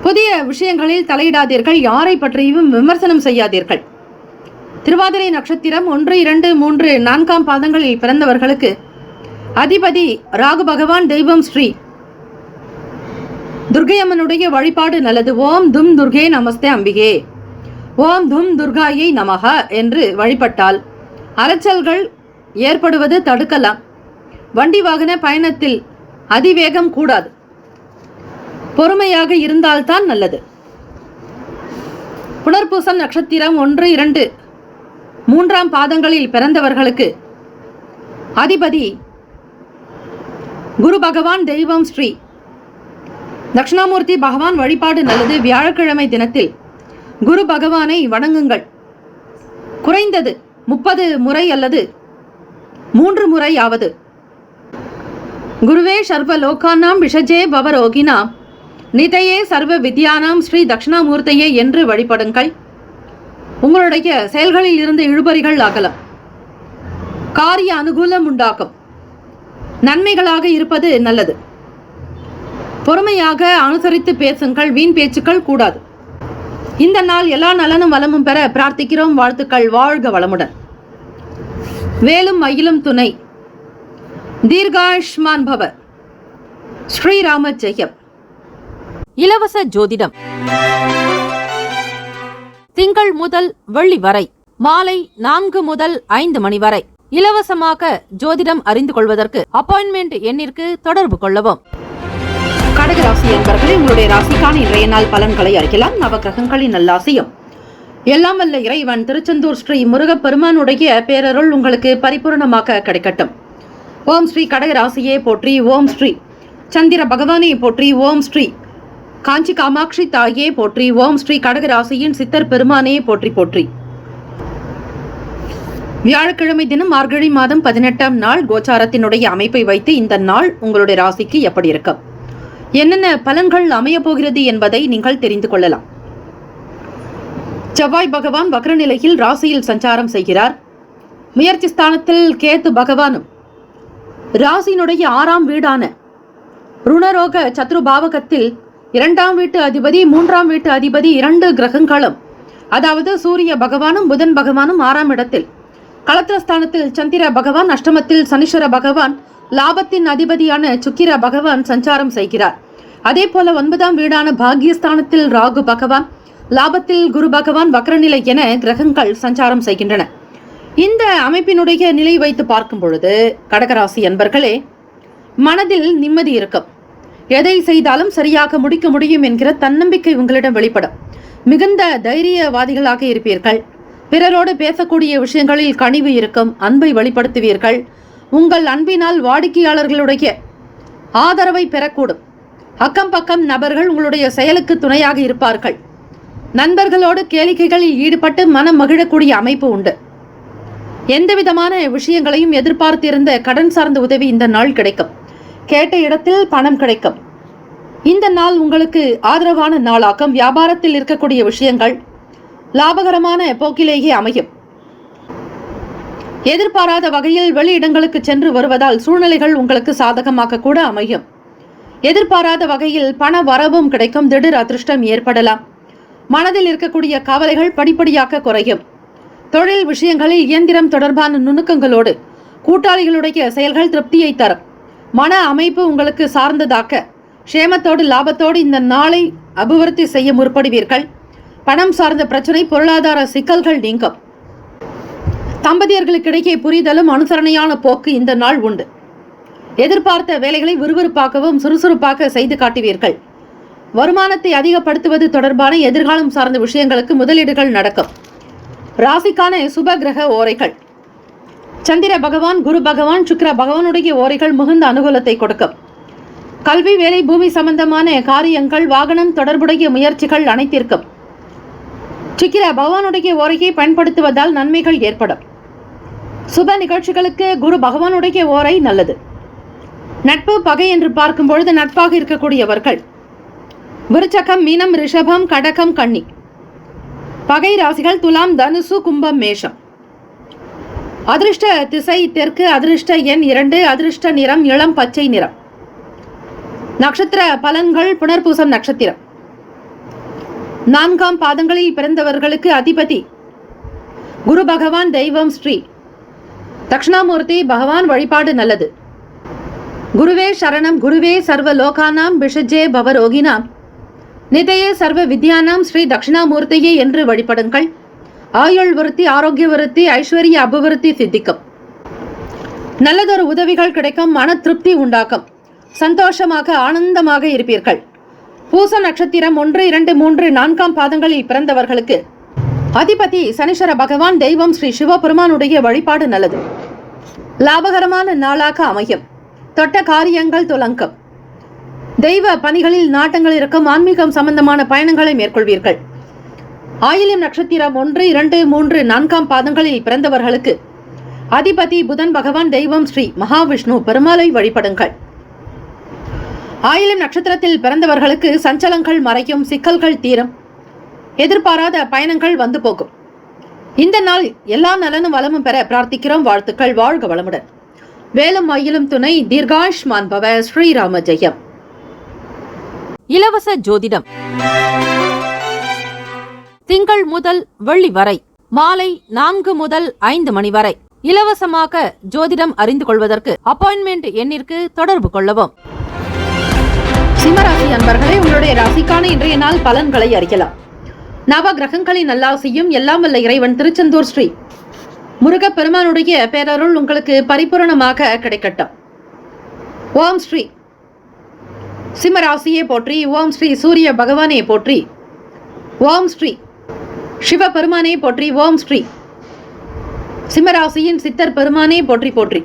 புதிய விஷயங்களில் தலையிடாதீர்கள். யாரை பற்றியும் விமர்சனம் செய்யாதீர்கள். திருவாதிரை நட்சத்திரம் 1, 2, 3, 4 பாதங்களில் பிறந்தவர்களுக்கு அதிபதி ராகு பகவான். தெய்வம் ஸ்ரீ துர்கையம்மனுடைய வழிபாடு நல்லது. ஓம் தும் துர்கே நமஸ்தே அம்பிகே, ஓம் தும் துர்காயை நமக என்று வழிபட்டால் அலைச்சல்கள் ஏற்படுவது தடுக்கலாம். வண்டி வாகன பயணத்தில் அதிவேகம் கூடாது. பொறுமையாக இருந்தால்தான் நல்லது. புனர்பூசம் நட்சத்திரம் 1, 2, 3 பாதங்களில் பிறந்தவர்களுக்கு அதிபதி குரு பகவான். தெய்வம் ஸ்ரீ தட்சிணாமூர்த்தி பகவான் வழிபாடு நல்லது. வியாழக்கிழமை தினத்தில் குரு பகவானை வணங்குங்கள். குறைந்தது 30 முறை அல்லது 3 முறையாவது. குருவே சர்வ லோகானாம் விஷஜே பவரோகினாம் நிதையே சர்வ வித்யானாம் ஸ்ரீ தட்சிணாமூர்த்தியே என்று வழிபடுங்கள். உங்களுடைய செயல்களில் இருந்து இழுபறிகள் ஆகலாம். காரிய அனுகூலம் உண்டாக்கும். நன்மைகளாக இருப்பது நல்லது. பொறுமையாக அனுசரித்து பேசுங்கள். வீண் பேச்சுக்கள் கூடாது. இந்த நாள் எல்லா நலனும் வளமும் பெற பிரார்த்திக்கிறோம். வாழ்த்துக்கள். வாழ்க வளமுடன். வேலும் மயிலும் துணை. தீர்காயுஷ்மான் பவ. ஸ்ரீராம ஜெயம். இலவச ஜோதிடம் திங்கள் முதல் வெள்ளி வரை மாலை 4 முதல் 5 மணி வரை இலவசமாக ஜோதிடம் அறிந்து கொள்வதற்கு அப்பாயின்மெண்ட் எண்ணிற்கு தொடர்பு கொள்ளவும். கடகராசி என்பவர்களே, உங்களுடைய ராசிக்கான இன்றைய நாள் பலன்களை அறிக்கலாம். நவகிரகங்களின் நல்லாசியும் எல்லாம் வல்ல இறைவன் திருச்செந்தூர் ஸ்ரீ முருகப்பெருமானுடைய பேரருள் உங்களுக்கு பரிபூர்ணமாக கிடைக்கட்டும். ஓம் ஸ்ரீ கடகராசியே போற்றி. ஓம் ஸ்ரீ சந்திர பகவானே போற்றி. ஓம் ஸ்ரீ காஞ்சி காமாட்சி தாயே போற்றி. ஓம் ஸ்ரீ கடகராசியின் சித்தர் பெருமானே போற்றி போற்றி. வியாழக்கிழமை தினம் மார்கழி மாதம் 18ஆம் நாள் கோச்சாரத்தினுடைய அமைப்பை வைத்து இந்த நாள் உங்களுடைய ராசிக்கு எப்படி இருக்கும், என்னென்ன பலன்கள் அமைய போகிறது என்பதை நீங்கள் தெரிந்து கொள்ளலாம். செவ்வாய் பகவான் வக்ரநிலையில் ராசியில் சஞ்சாரம் செய்கிறார். முயற்சி ஸ்தானத்தில் கேத்து பகவானும் ராசியினுடைய 6ஆம் வீடான ருணரோக சத்ருபாவகத்தில் 2ஆம் வீட்டு அதிபதி 3ஆம் வீட்டு அதிபதி 2 கிரகங்களும், அதாவது சூரிய பகவானும் புதன் பகவானும் 6ஆம் இடத்தில், களத்திரஸ்தானத்தில் சந்திர பகவான், அஷ்டமத்தில் சனீஸ்வர பகவான், லாபத்தின் அதிபதியான சுக்கிர பகவான் சஞ்சாரம் செய்கிறார். அதே போல 9ஆம் வீடான பாகியஸ்தானத்தில் ராகு பகவான், லாபத்தில் குரு பகவான் வக்ரநிலை என கிரகங்கள் சஞ்சாரம் செய்கின்றன. இந்த அமைப்பினுடைய நிலை வைத்து பார்க்கும் பொழுது கடகராசி அன்பர்களே, மனதில் நிம்மதி இருக்கும். எதை செய்தாலும் சரியாக முடிக்க முடியும் என்கிற தன்னம்பிக்கை உங்களிடம் வெளிப்படும். மிகுந்த தைரியவாதிகளாக இருப்பீர்கள். பிறரோடு பேசக்கூடிய விஷயங்களில் கனிவு இருக்கும். அன்பை வெளிப்படுத்துவீர்கள். உங்கள் அன்பினால் வாடிக்கையாளர்களுடைய ஆதரவை பெறக்கூடும். அக்கம் பக்கம் நபர்கள் உங்களுடைய செயலுக்கு துணையாக இருப்பார்கள். நண்பர்களோடு கேளிக்கைகளில் ஈடுபட்டு மனம் மகிழக்கூடிய அமைப்பு உண்டு. எந்தவிதமான விஷயங்களையும் எதிர்பார்த்திருந்த கடன் சார்ந்த உதவி இந்த நாள் கிடைக்கும். கேட்ட இடத்தில் பணம் கிடைக்கும். இந்த நாள் உங்களுக்கு ஆதரவான நாளாகும். வியாபாரத்தில் இருக்கக்கூடிய விஷயங்கள் லாபகரமான போக்கிலேயே அமையும். எதிர்பாராத வகையில் வெளியிடங்களுக்கு சென்று வருவதால் சூழ்நிலைகள் உங்களுக்கு சாதகமாக கூட அமையும். எதிர்பாராத வகையில் பண வரவும் கிடைக்கும். திடீர் அதிர்ஷ்டம் ஏற்படலாம். மனதில் இருக்கக்கூடிய கவலைகள் படிப்படியாக குறையும். தொழில் விஷயங்களில் இயந்திரம் தொடர்பான நுணுக்கங்களோடு கூட்டாளிகளுடைய செயல்கள் திருப்தியை தரும். மன அமைப்பு உங்களுக்கு சார்ந்ததாக்க க்ஷேமத்தோடு லாபத்தோடு இந்த நாளை அபிவிருத்தி செய்ய முற்படுவீர்கள். பணம் சார்ந்த பிரச்சனை, பொருளாதார சிக்கல்கள் நீங்கும். தம்பதியர்களுக்கிடையே புரிதலும் அனுசரணையான போக்கு இந்த நாள் உண்டு. எதிர்பார்த்த வேலைகளை விறுவிறுப்பாகவும் சுறுசுறுப்பாக செய்து காட்டுவீர்கள். வருமானத்தை அதிகப்படுத்துவது தொடர்பான எதிர்காலம் சார்ந்த விஷயங்களுக்கு முதலீடுகள் நடக்கும். ராசிக்கான சுப கிரக ஓரைகள். சந்திர பகவான், குரு பகவான், சுக்கிர பகவானுடைய ஓரைகள் மிகுந்த அனுகூலத்தை கொடுக்கும். கல்வி, வேலை, பூமி சம்பந்தமான காரியங்கள், வாகனம் தொடர்புடைய முயற்சிகள் அனைத்திற்கும் சுக்கிர பகவானுடைய ஓரையை பயன்படுத்துவதால் நன்மைகள் ஏற்படும். சுப நிகழ்ச்சிகளுக்கு குரு பகவானுடைய ஓரை நல்லது. நட்பு பகை என்று பார்க்கும் பொழுது நட்பாக இருக்கக்கூடியவர்கள் விருச்சகம், மீனம், ரிஷபம், கடகம், கன்னி. பகை ராசிகள் துலாம், தனுசு, கும்பம், மேஷம். அதிர்ஷ்ட திசை தெற்கு, அதிர்ஷ்ட எண் 2, அதிர்ஷ்ட நிறம் இளம் பச்சை நிறம். நட்சத்திர பலன்கள் புனர்பூசம் நட்சத்திரம். 4ஆம் பாதங்களில் பிறந்தவர்களுக்கு அதிபதி குரு பகவான், தெய்வம் ஸ்ரீ தட்சிணாமூர்த்தி பகவான் வழிபாடு நல்லது. குருவே சரணம், குருவே சர்வ லோகானாம் பிஷஜே பவரோகினாம் நிதையே சர்வ வித்யானாம் ஸ்ரீ தட்சிணாமூர்த்தியே என்று வழிபடுங்கள். ஆயுள் விருத்தி, ஆரோக்கிய விருத்தி, ஐஸ்வர்ய அபிவிருத்தி சித்திக்கும். நல்லதொரு உதவிகள் கிடைக்கும், மன திருப்தி உண்டாக்கும், சந்தோஷமாக ஆனந்தமாக இருப்பீர்கள். பூச நட்சத்திரம் 1, 2, 3, 4ஆம் பாதங்களில் பிறந்தவர்களுக்கு அதிபதி சனீஸ்வர பகவான், தெய்வம் ஸ்ரீ சிவபெருமானுடைய வழிபாடு நல்லது. லாபகரமான நாளாக அமையும். தொட்ட காரியங்கள் துலங்கும். தெய்வ பணிகளில் நாட்டங்கள் இருக்கும். ஆன்மீகம் சம்பந்தமான பயணங்களை மேற்கொள்வீர்கள். ஆயில்யம் நட்சத்திரம் 1, 2, 3, 4ஆம் பாதங்களில் பிறந்தவர்களுக்கு அதிபதி புதன் பகவான், தெய்வம் ஸ்ரீ மகாவிஷ்ணு பெருமாளை வழிபடுங்கள். ஆயில்யம் நட்சத்திரத்தில் பிறந்தவர்களுக்கு சஞ்சலங்கள் மறையும், சிக்கல்கள் தீரும், எதிர்பாராத பயணங்கள் வந்து போகும். இந்த நாள் எல்லா நலனும் வளமும் பெற பிரார்த்திக்கிறோம். வாழ்த்துக்கள். வாழ்க வளமுடன். வேலும் மயிலும் துணை. தீர்காயுஷ்மான் பவ. ஸ்ரீராம ஜெயம். இலவச ஜோதிடம் திங்கள் முதல் வெள்ளி வரை மாலை 4 முதல் 5 மணி வரை இலவசமாக ஜோதிடம் அறிந்து கொள்வதற்கு அப்பாயின்மெண்ட் எண்ணிற்கு தொடர்பு கொள்ளவும். சிம்மராசி அன்பர்களே, உங்களுடைய ராசிக்கான இன்றைய நாள் பலன்களை அறியலாம். நவ கிரகங்களின் நல்லாசியும் எல்லாம் வல்ல இறைவன் திருச்செந்தூர் ஸ்ரீ முருகப்பெருமானுடைய பேரருள் உங்களுக்கு பரிபூரணமாக கிடைக்கட்டும். ஓம் ஸ்ரீ சிம்மராசியை போற்றி. ஓம் ஸ்ரீ சூரிய பகவானை போற்றி. ஓம் ஸ்ரீ சிவபெருமானை போற்றி. ஓம் ஸ்ரீ சிம்மராசியின் சித்தர் பெருமானை போற்றி போற்றி.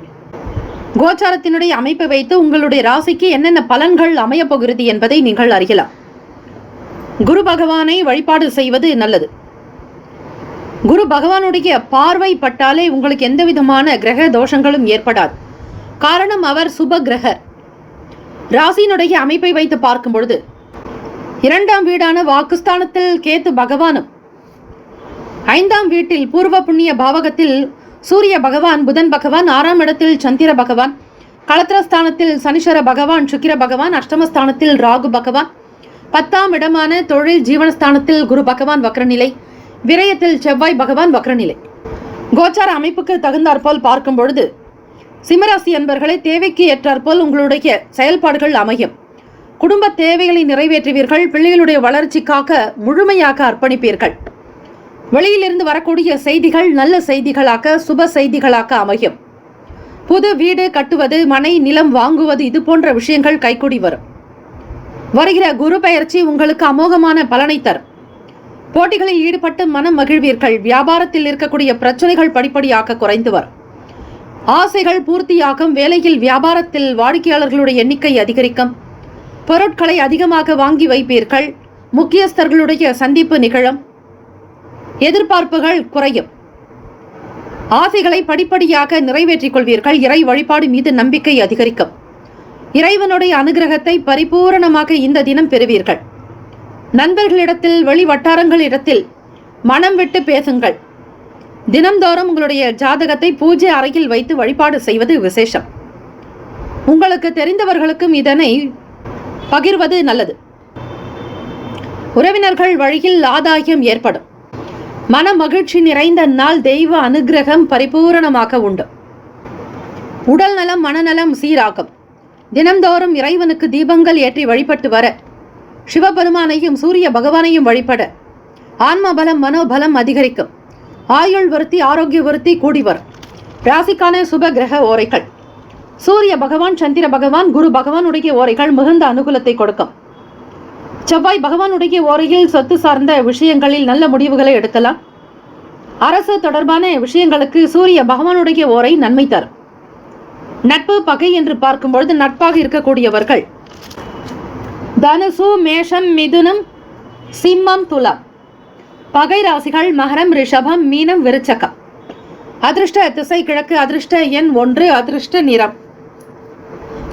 கோச்சாரத்தினுடைய அமைப்பை வைத்து உங்களுடைய ராசிக்கு என்னென்ன பலன்கள் அமையப் போகிறது என்பதை நீங்கள் அறியலாம். குரு பகவானை வழிபாடு செய்வது நல்லது. குரு பகவானுடைய பார்வை பட்டாலே உங்களுக்கு எந்த விதமான கிரக தோஷங்களும் ஏற்படாது. காரணம், அவர் சுப கிரகர். ராசியினுடைய அமைப்பை வைத்து பார்க்கும் பொழுது 2ஆம் வீடான வாக்குஸ்தானத்தில் கேத்து பகவானும், 5ஆம் வீட்டில் பூர்வ புண்ணிய பாவகத்தில் சூரிய பகவான், புதன் பகவான், 6ஆம் இடத்தில் சந்திர பகவான், களத்திரஸ்தானத்தில் சனீஸ்வர பகவான், சுக்கிர பகவான், அஷ்டமஸ்தானத்தில் ராகு பகவான், 10ஆம் இடமான தொழில் ஜீவனஸ்தானத்தில் குரு பகவான் வக்ரநிலை, விரயத்தில் செவ்வாய் பகவான் வக்ரநிலை. கோச்சார அமைப்புக்கு தகுந்தாற்போல் பார்க்கும் பொழுது சிம்மராசி அன்பர்களை தேவைக்கு ஏற்றாற்போல் உங்களுடைய செயல்பாடுகள் அமையும். குடும்ப தேவைகளை நிறைவேற்றுவீர்கள். பிள்ளைகளுடைய வளர்ச்சிக்காக முழுமையாக அர்ப்பணிப்பீர்கள். வெளியிலிருந்து வரக்கூடிய செய்திகள் நல்ல செய்திகளாக, சுப செய்திகளாக அமையும். புது வீடு கட்டுவது, மனை, நிலம் வாங்குவது, இது போன்ற விஷயங்கள் கைகூடி வரும். வருகிற குரு பெயர்ச்சி உங்களுக்கு அமோகமான பலனை தரும். போட்டிகளில் ஈடுபட்டு மனம் மகிழ்வீர்கள். வியாபாரத்தில் இருக்கக்கூடிய பிரச்சனைகள் படிப்படியாக குறைந்து வரும். ஆசைகள் பூர்த்தியாகும். வேலையில், வியாபாரத்தில் வாடிக்கையாளர்களுடைய எண்ணிக்கை அதிகரிக்கும். பொருட்களை அதிகமாக வாங்கி வைப்பீர்கள். முக்கியஸ்தர்களுடைய சந்திப்பு நிகழும். எதிர்பார்ப்புகள் குறையும். ஆசைகளை படிப்படியாக நிறைவேற்றிக் கொள்வீர்கள். இறை வழிபாடு மீது நம்பிக்கை அதிகரிக்கும். இறைவனுடைய அனுகிரகத்தை பரிபூரணமாக இந்த தினம் பெறுவீர்கள். நண்பர்களிடத்தில், வெளி வட்டாரங்களிடத்தில் மனம் விட்டு பேசுங்கள். தினம்தோறும் உங்களுடைய ஜாதகத்தை பூஜை அறையில் வைத்து வழிபாடு செய்வது விசேஷம். உங்களுக்கு தெரிந்தவர்களுக்கும் இதனை பகிர்வது நல்லது. உறவினர்கள் வழியில் ஆதாயம் ஏற்படும். மன மகிழ்ச்சி நிறைந்த நாள். தெய்வ அனுகிரகம் பரிபூரணமாக உண்டு. உடல் நலம், மனநலம் சீராகும். தினம்தோறும் இறைவனுக்கு தீபங்கள் ஏற்றி வழிபட்டு வர, சிவபெருமானையும் சூரிய பகவானையும் வழிபட ஆன்ம பலம், மனோபலம் அதிகரிக்கும். ஆயுள் விருத்தி, ஆரோக்கிய விருத்தி கூடி வரும். ராசிக்கான சுப கிரக ஓரைகள்: சூரிய பகவான், சந்திர பகவான், குரு பகவானுடைய ஓரைகள் மிகுந்த அனுகூலத்தை கொடுக்கும். செவ்வாய் பகவானுடைய ஓரையில் சொத்து சார்ந்த விஷயங்களில் நல்ல முடிவுகளை எடுக்கலாம். அரசு தொடர்பான விஷயங்களுக்கு சூரிய பகவானுடைய ஓரை நன்மை தரும். நட்பு பகை என்று பார்க்கும்பொழுது நட்பாக இருக்கக்கூடியவர்கள் தனுசு, மேஷம், மிதுனம், சிம்மம், துலாம். பகை ராசிகள் மகரம், ரிஷபம், மீனம், விருச்சகம். அதிர்ஷ்ட திசை கிழக்கு. அதிர்ஷ்ட எண் 1. அதிர்ஷ்ட நிறம்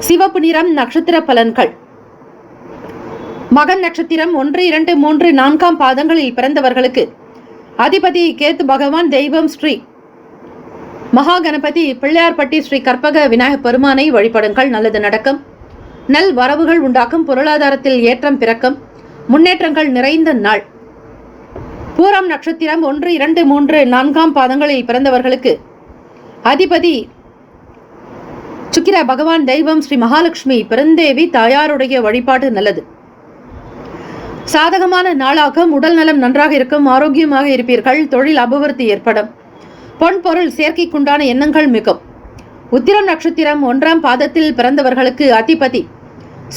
சிவப்பு நிறம் நட்சத்திர பலன்கள். மகன் நட்சத்திரம் 1, 2, 3, 4 பாதங்களில் பிறந்தவர்களுக்கு அதிபதி கேத்து பகவான், தெய்வம் ஸ்ரீ மகா கணபதி, பிள்ளையார்பட்டி ஸ்ரீ கற்பக விநாயகப் பெருமானை வழிபடுங்கள். நல்லது நடக்கும். நல் வரவுகள் உண்டாக்கும். பொருளாதாரத்தில் ஏற்றம் பிறக்கும். முன்னேற்றங்கள் நிறைந்த நாள். பூரம் நட்சத்திரம் 1, 2, 3, 4 பாதங்களில் பிறந்தவர்களுக்கு அதிபதி சுக்கிர பகவான், தெய்வம் ஸ்ரீ மகாலட்சுமி, பெருந்தேவி தாயாருடைய வழிபாடு நல்லது. சாதகமான நாளாகும். உடல் நலம் நன்றாக இருக்கும். ஆரோக்கியமாக இருப்பீர்கள். தொழில் அபிவிருத்தி ஏற்படும். பொன் பொருள் சேர்க்கைக்குண்டான எண்ணங்கள் மிகும். உத்திரம் நட்சத்திரம் 1 பாதத்தில் பிறந்தவர்களுக்கு அதிபதி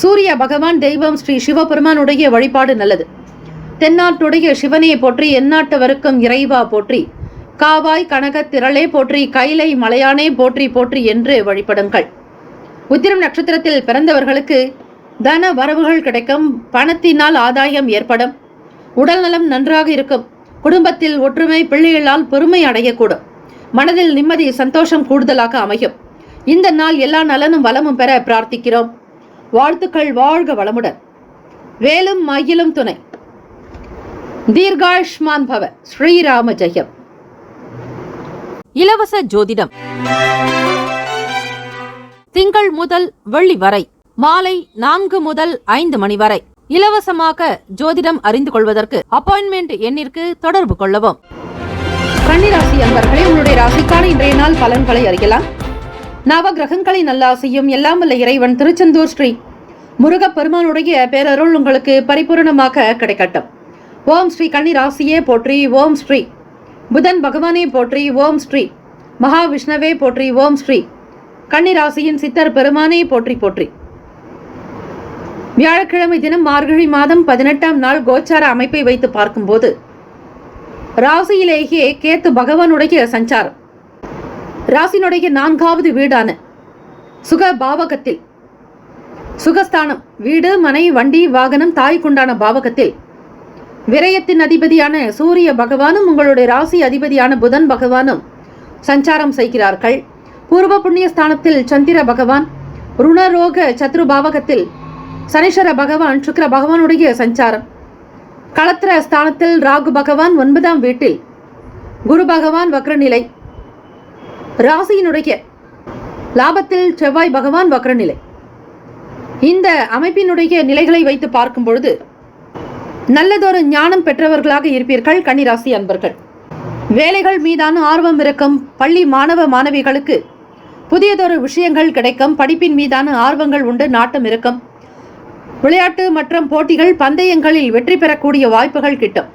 சூரிய பகவான், தெய்வம் ஸ்ரீ சிவபெருமானுடைய வழிபாடு நல்லது. தென்னாட்டுடைய சிவனையை போற்றி, எந்நாட்டவருக்கும் இறைவா போற்றி, காவாய் கனக திரளே போற்றி, கைலை மலையானே போற்றி போற்றி என்று வழிபடுங்கள். உத்திரம் நட்சத்திரத்தில் பிறந்தவர்களுக்கு தன வரவுகள் கிடைக்கும். பணத்தினால் ஆதாயம் ஏற்படும். உடல் நலம் நன்றாக இருக்கும். குடும்பத்தில் ஒற்றுமை, பிள்ளைகளால் பெருமை அடையக்கூடும். மனதில் நிம்மதி, சந்தோஷம் கூடுதலாக அமையும். இந்த நாள் எல்லா நலனும் வளமும் பெற பிரார்த்திக்கிறோம். வாழ்த்துக்கள். வாழ்க வளமுடன். வேலும் மயிலும் துணை. தீர்காயுஷ்மான் பவ. ஸ்ரீராம ஜெயம். இலவச ஜோதிடம் திங்கள் முதல் வெள்ளி வரை மாலை 4 முதல் 5 மணி வரை இலவசமாக ஜோதிடம் அறிந்து கொள்வதற்கு அப்பாயின்மெண்ட் எண்ணிற்கு தொடர்பு கொள்ளவும். கன்னிராசி அன்பர்களே, உங்களுடைய ராசிக்கான இன்றைய நாள் பலன்களை அறியலாம். நவ கிரகங்களின் நல்லாசையும் எல்லாம் வல்ல இறைவன் திருச்செந்தூர் ஸ்ரீ முருகப்பெருமானுடைய பேரருள் உங்களுக்கு பரிபூரணமாக கிடைக்கட்டும். ஓம் ஸ்ரீ கன்னிராசியே போற்றி. ஓம் ஸ்ரீ புதன் பகவானே போற்றி. ஓம் ஸ்ரீ மகாவிஷ்ணவே போற்றி. ஓம் ஸ்ரீ கன்னிராசியின் சித்தர் பெருமானே போற்றி போற்றி. வியாழக்கிழமை தினம் மார்கழி மாதம் 18ஆம் நாள் கோச்சார அமைப்பை வைத்து பார்க்கும்போது ராசியிலேயே கேத்து பகவானுடைய சஞ்சாரம். ராசினுடைய 4வது வீடான சுக பாவகத்தில், சுகஸ்தானம், வீடு மனை வண்டி வாகனம் தாய்க்குண்டான பாவகத்தில் விரயத்தின் அதிபதியான சூரிய பகவானும் உங்களுடைய ராசி அதிபதியான புதன் பகவானும் சஞ்சாரம் செய்கிறார்கள். பூர்வ புண்ணிய ஸ்தானத்தில் சந்திர பகவான், ருணரோக சத்ரு பாவகத்தில் சனீஸ்வர பகவான் சுக்கிர பகவானுடைய சஞ்சாரம். களத்திர ஸ்தானத்தில் ராகு பகவான் 9ஆம் வீட்டில், குரு பகவான் வக்ரநிலை. ராசியினுடைய லாபத்தில் செவ்வாய் பகவான் வக்ரநிலை. இந்த அமைப்பினுடைய நிலைகளை வைத்து பார்க்கும் பொழுது நல்லதொரு ஞானம் பெற்றவர்களாக இருப்பீர்கள் கன்னிராசி அன்பர்கள். வேலைகள் மீதான ஆர்வம் இருக்கும். பள்ளி மாணவ மாணவிகளுக்கு புதியதொரு விஷயங்கள் கிடைக்கும். படிப்பின் மீதான ஆர்வங்கள் உண்டு. நாட்டம் இருக்கும். விளையாட்டு மற்றும் போட்டிகள், பந்தயங்களில் வெற்றி பெறக்கூடிய வாய்ப்புகள் கிட்டும்.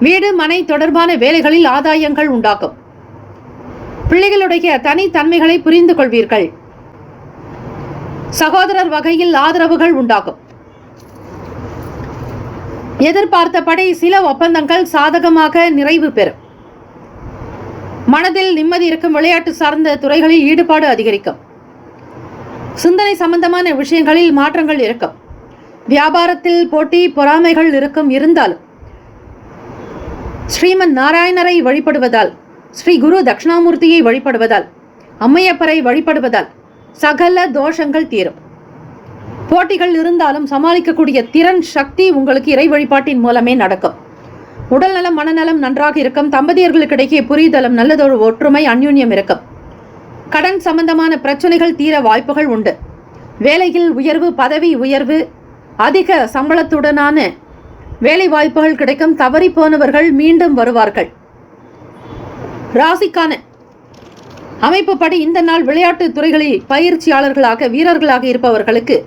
வீடு மனை தொடர்பான வேலைகளில் ஆதாயங்கள் உண்டாகும். பிள்ளைகளுடைய தனித்தன்மைகளை புரிந்து கொள்வீர்கள். சகோதரர் வகையில் ஆதரவுகள் உண்டாகும். எதிர்பார்த்தபடி சில ஒப்பந்தங்கள் சாதகமாக நிறைவு பெறும். மனதில் நிம்மதி இருக்கும். விளையாட்டு சார்ந்த துறைகளில் ஈடுபாடு அதிகரிக்கும். சிந்தனை சம்பந்தமான விஷயங்களில் மாற்றங்கள் இருக்கும். வியாபாரத்தில் போட்டி பொறாமைகள் இருக்கும். இருந்தாலும் ஸ்ரீமன் நாராயணரை வழிபடுவதால், ஸ்ரீ குரு தட்சிணாமூர்த்தியை வழிபடுவதால், அம்மையப்பரை வழிபடுவதால் சகல தோஷங்கள் தீரும். போட்டிகள் இருந்தாலும் சமாளிக்கக்கூடிய திறன், சக்தி உங்களுக்கு இறை வழிபாட்டின் மூலமே நடக்கும். உடல்நலம் மனநலம் நன்றாக இருக்கும். தம்பதியர்களுக்கிடையே புரிதலும், நல்லதொரு ஒற்றுமை, அந்யோன்யம் இருக்கும். கடன் சம்பந்தமான பிரச்சனைகள் தீர வாய்ப்புகள் உண்டு. வேலையில் உயர்வு, பதவி உயர்வு, அதிக சம்பளத்துடனான வேலை வாய்ப்புகள் கிடைக்கும். தவறி போனவர்கள் மீண்டும் வருவார்கள். ராசிக்கான அமைப்புப்படி இந்த நாள் விளையாட்டு துறைகளில் பயிற்சியாளர்களாக, வீரர்களாக இருப்பவர்களுக்கு